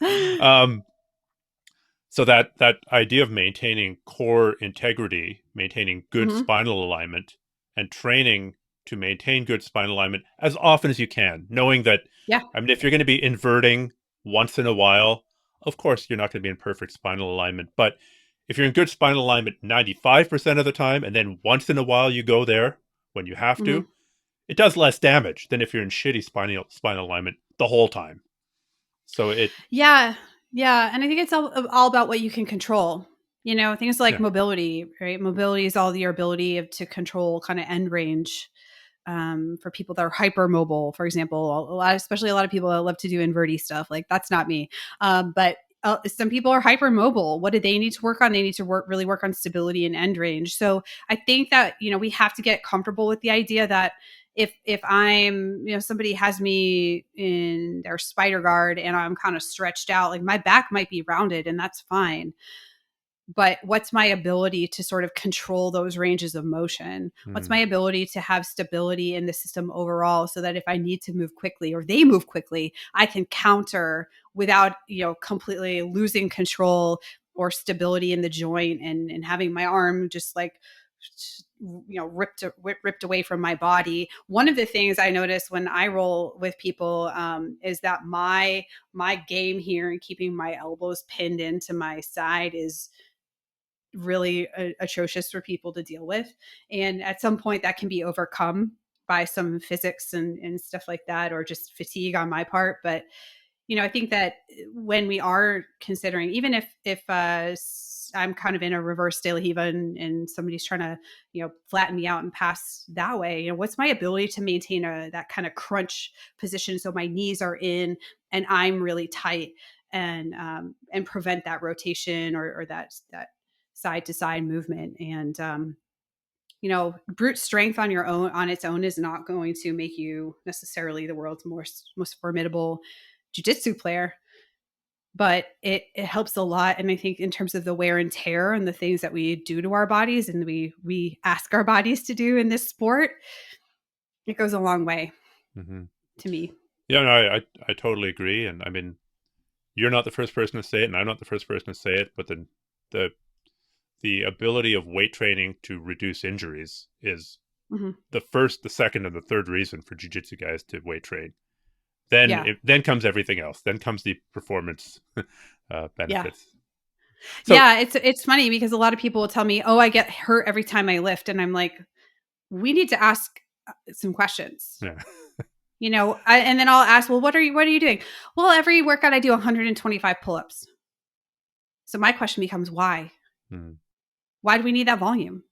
So that idea of maintaining core integrity, maintaining good Hmm. spinal alignment, and training to maintain good spinal alignment as often as you can, knowing that, Yeah. I mean, if you're going to be inverting once in a while, of course you're not going to be in perfect spinal alignment. But if you're in good spinal alignment 95% of the time, and then once in a while you go there when you have Hmm. to, it does less damage than if you're in shitty spinal alignment the whole time. So Yeah. Yeah. And I think it's all about what you can control. Things like yeah. mobility, right? Mobility is all your ability to control kind of end range. For people that are hypermobile, for example, especially a lot of people that love to do inverty stuff. Like that's not me. But some people are hypermobile. What do they need to work on? They need to really work on stability and end range. So I think that, we have to get comfortable with the idea that if I'm, somebody has me in their spider guard and I'm kind of stretched out, like my back might be rounded and that's fine, but what's my ability to sort of control those ranges of motion? What's Mm-hmm. my ability to have stability in the system overall so that if I need to move quickly or they move quickly, I can counter without, completely losing control or stability in the joint and having my arm just like, ripped away from my body. One of the things I notice when I roll with people is that my game here and keeping my elbows pinned into my side is really atrocious for people to deal with. And at some point, that can be overcome by some physics and stuff like that, or just fatigue on my part. But I think that when we are considering, even if I'm kind of in a reverse De La Riva and somebody's trying to flatten me out and pass that way, what's my ability to maintain that kind of crunch position so my knees are in and I'm really tight and prevent that rotation or that side to side movement. And brute strength on its own is not going to make you necessarily the world's most formidable jiu-jitsu player, but it helps a lot. And I think in terms of the wear and tear and the things that we do to our bodies and we ask our bodies to do in this sport, it goes a long way Mm-hmm. to me. Yeah, no, I totally agree. And I mean, you're not the first person to say it, and I'm not the first person to say it, but the the ability of weight training to reduce injuries is Hmm. the first, the second, and the third reason for jiu-jitsu guys to weight train. Yeah. Then comes everything else. Then comes the performance Yeah. benefits. So Yeah. It's funny because a lot of people will tell me, oh, I get hurt every time I lift. And I'm like, we need to ask some questions. yeah, And then I'll ask, well, what are you doing? Well, every workout I do 125 pull-ups. So my question becomes, why? mm, Why do we need that volume?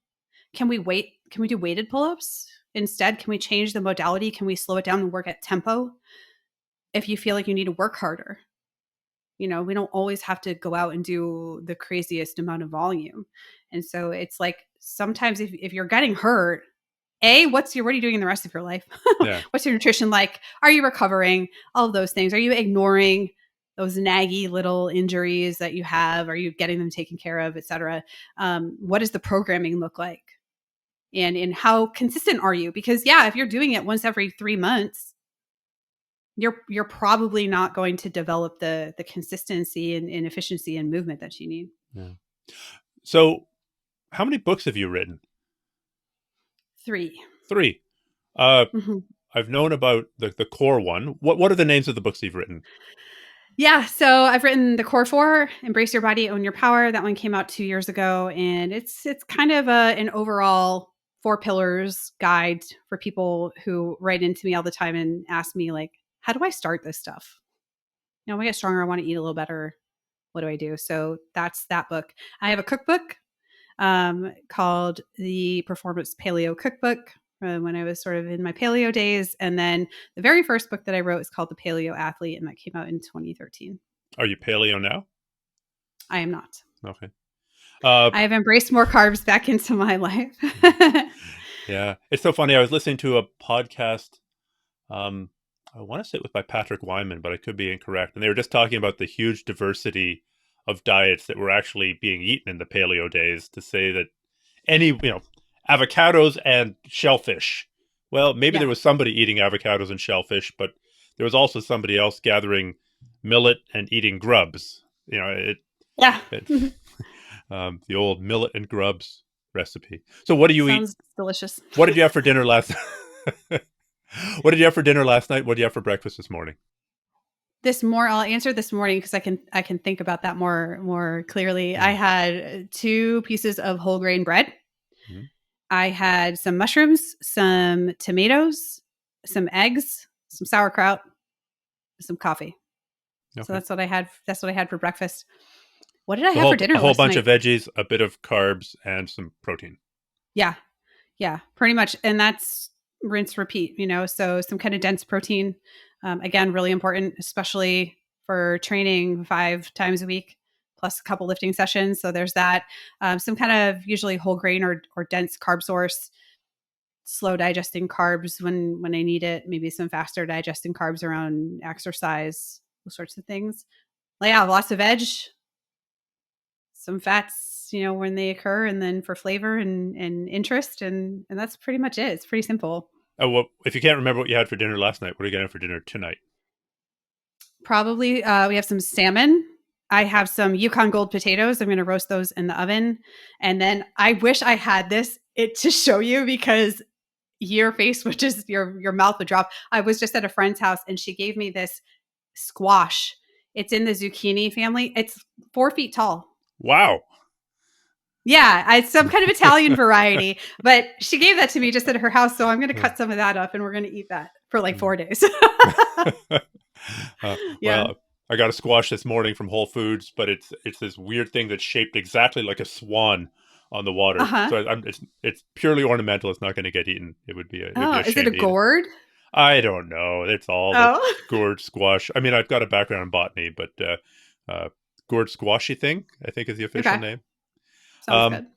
Can we wait? Can we do weighted pull-ups instead? Can we change the modality? Can we slow it down and work at tempo if you feel like you need to work harder? We don't always have to go out and do the craziest amount of volume. And so it's like sometimes if you're getting hurt, what are you doing in the rest of your life? yeah, What's your nutrition like? Are you recovering? All of those things. Are you ignoring those naggy little injuries that you have? Are you getting them taken care of, et cetera? What does the programming look like? And how consistent are you? Because yeah, if you're doing it once every 3 months, you're probably not going to develop the consistency and efficiency and movement that you need. yeah. So, how many books have you written? 3. 3. Uh, Mhm. I've known about the core one. What are the names of the books you've written? Yeah, so I've written the Core 4, Embrace Your Body, Own Your Power. That one came out 2 years ago, and it's kind of an overall 4 pillars guide for people who write into me all the time and ask me like, how do I start this stuff? I want to get stronger. I want to eat a little better. What do I do? So that's that book. I have a cookbook called the Performance Paleo Cookbook when I was sort of in my paleo days. And then the very first book that I wrote is called The Paleo Athlete, and that came out in 2013. Are you paleo now? I am not. Okay. Uh, I have embraced more carbs back into my life. yeah, it's so funny. I was listening to a podcast. Um, I want to say it was by Patrick Wyman, but I could be incorrect. And they were just talking about the huge diversity of diets that were actually being eaten in the paleo days. To say that avocados and shellfish. Well, maybe Yeah. there was somebody eating avocados and shellfish, but there was also somebody else gathering millet and eating grubs. Yeah. It the old millet and grubs recipe. So, what do you eat? Sounds delicious. What did you have for dinner last? What did you have for dinner last night? What did you have for breakfast this morning? I'll answer this morning because I can think about that more clearly. I Mm. had 2 pieces of whole grain bread. Mm. I had some mushrooms, some tomatoes, some eggs, some sauerkraut, some coffee. So Okay. that's what I had. That's what I had for breakfast. What did I So have for dinner a whole last bunch night? of veggies, a bit of carbs, and some protein. Yeah. Yeah, pretty much. And that's rinse, repeat, so some kind of dense protein. Again, really important, especially for training 5 times a week, plus a couple lifting sessions. So there's that. Some kind of usually whole grain or dense carb source, slow digesting carbs when I need it, maybe some faster digesting carbs around exercise, those sorts of things. Yeah, lots of veg, some fats, when they occur, and then for flavor and interest, and that's pretty much it. It's pretty simple. Oh, well, if you can't remember what you had for dinner last night, what are you going to have for dinner tonight? Probably we have some salmon. I have some Yukon Gold potatoes. I'm going to roast those in the oven. And then I wish I had it to show you because your face would just your mouth would drop. I was just at a friend's house and she gave me this squash. It's in the zucchini family. It's 4 feet tall. Wow. Yeah, it's some kind of Italian variety, but she gave that to me just at her house. So I'm going to cut some of that up and we're going to eat that for like 4 days. Yeah. Well, I got a squash this morning from Whole Foods, but it's this weird thing that's shaped exactly like a swan on the water. Uh-huh. So it's purely ornamental. It's not going to get eaten. It would be Oh, a is it a shame to eat it. gourd? I don't know. It's all the Oh, gourd squash. I mean, I've got a background in botany, but gourd squashy thing, I think, is the official okay. name. Sounds Um, good.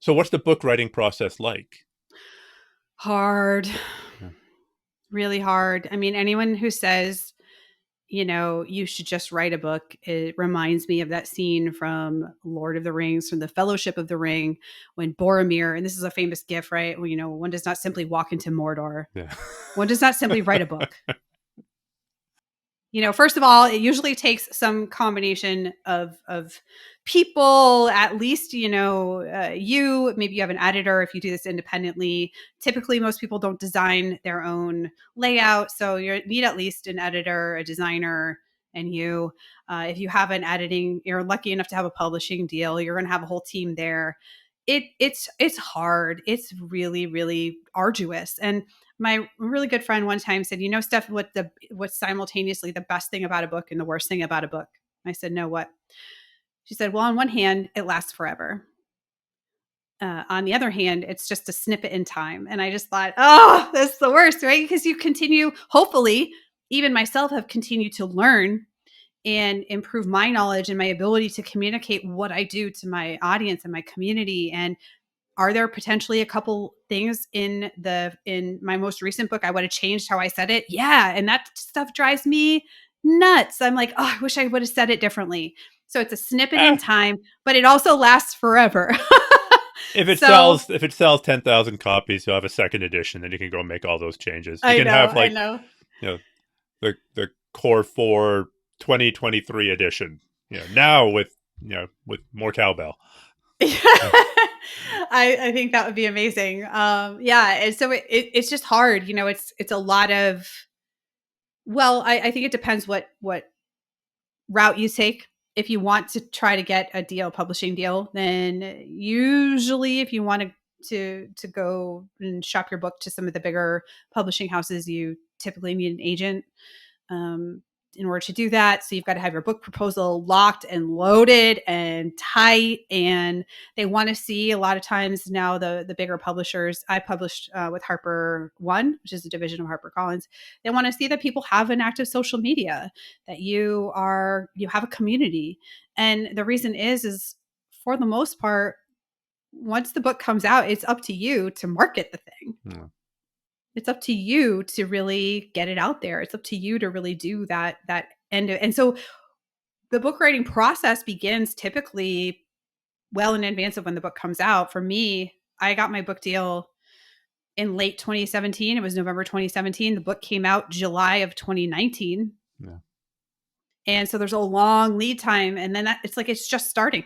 so what's the book writing process like? Hard, Yeah. really hard. I mean, anyone who says, you should just write a book, it reminds me of that scene from Lord of the Rings, from the Fellowship of the Ring, when Boromir, and this is a famous gif, right? Well, one does not simply walk into Mordor. Yeah. One does not simply write a book. First of all, it usually takes some combination of people, at least, maybe you have an editor if you do this independently. Typically, most people don't design their own layout. So you need at least an editor, a designer, and you. If you have an editing, you're lucky enough to have a publishing deal, you're going to have a whole team there. It's hard. It's really, really arduous. And my really good friend one time said, Steph, what's simultaneously the best thing about a book and the worst thing about a book? I said, no, what? She said, well, on one hand, it lasts forever. On the other hand, it's just a snippet in time. And I just thought, oh, that's the worst, right? Because you continue, hopefully, even myself have continued to learn and improve my knowledge and my ability to communicate what I do to my audience and my community. And are there potentially a couple things in my most recent book I would have changed how I said it? Yeah. And that stuff drives me nuts. I'm like, oh, I wish I would have said it differently. So it's a snippet in time, but it also lasts forever. If it sells 10,000 copies, you'll have a second edition, then you can go make all those changes. You can have the Core 4 2023 edition, now with more cowbell. I think that would be amazing. And so it's just hard. It's a lot of, I think it depends what route you take. If you want to try to get a publishing deal, then usually if you want to go and shop your book to some of the bigger publishing houses, you typically need an agent. In order to do that. So you've got to have your book proposal locked and loaded and tight. And they want to see a lot of times now the bigger publishers. I published with Harper One, which is a division of HarperCollins. They want to see that people have an active social media, that you have a community. And the reason is for the most part, once the book comes out, it's up to you to market the thing. Yeah. It's up to you to really get it out there. It's up to you to really do that end of, and so the book writing process begins typically well in advance of when the book comes out. For me, I got my book deal in late 2017. It was November 2017. The book came out July of 2019. Yeah. And so there's a long lead time, and then it's just starting.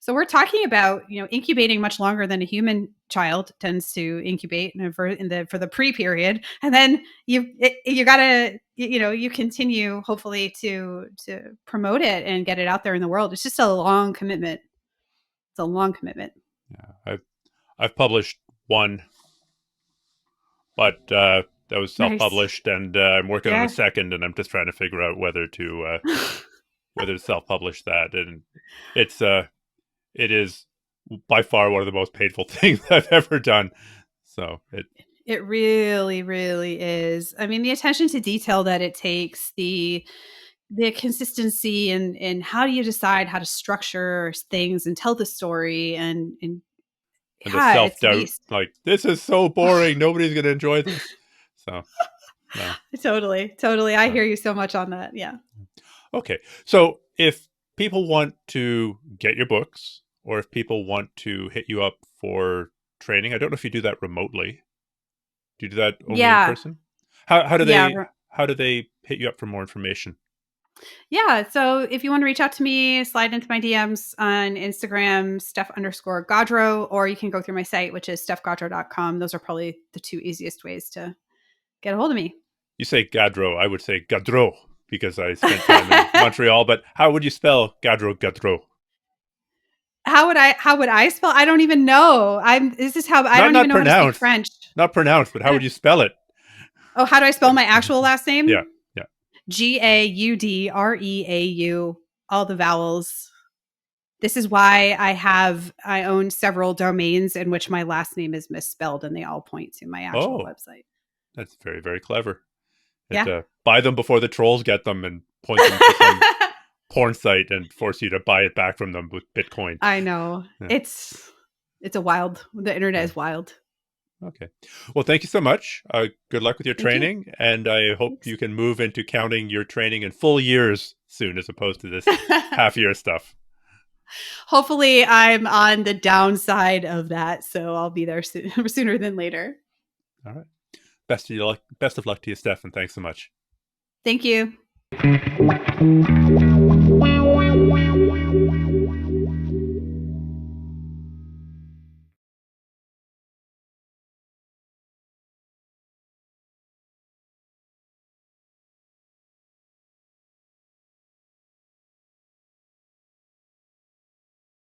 So we're talking about, incubating much longer than a human child tends to incubate for the pre-period. And then you gotta, you continue hopefully to promote it and get it out there in the world. It's just a long commitment. It's a long commitment. Yeah. I've published one, but that was self-published. Nice. And I'm working on a second, and I'm just trying to figure out whether to self-publish that. And it is by far one of the most painful things I've ever done. So it really, really is. I mean, the attention to detail that it takes, the consistency, and how do you decide how to structure things and tell the story, and the self-doubt, like, this is so boring. Nobody's going to enjoy this. So, no. Totally. I hear you so much on that. Yeah. Okay. So if people want to get your books, or if people want to hit you up for training, I don't know if you do that remotely. Do you do that only in person? How do they hit you up for more information? Yeah. So if you want to reach out to me, slide into my DMs on Instagram, Steph_Guadreau, or you can go through my site, which is stephguadreau.com. Those are probably the two easiest ways to get a hold of me. You say Guadreau. I would say Guadreau because I spent time in Montreal, but how would you spell Guadreau? How would I spell? I don't even know. I don't even know how to speak French. Not pronounced, but how would you spell it? Oh, how do I spell my actual last name? Yeah. Guadreau, all the vowels. This is why I own several domains in which my last name is misspelled, and they all point to my actual website. That's very, very clever. Buy them before the trolls get them and point them to some porn site and force you to buy it back from them with Bitcoin. I know. Yeah. It's the internet is wild. Okay. Well, thank you so much. Good luck with your training. And I hope you can move into counting your training in full years soon, as opposed to this half year stuff. Hopefully I'm on the downside of that. So I'll be there sooner than later. All right. Best of luck to you, Steph. And thanks so much. Thank you. you.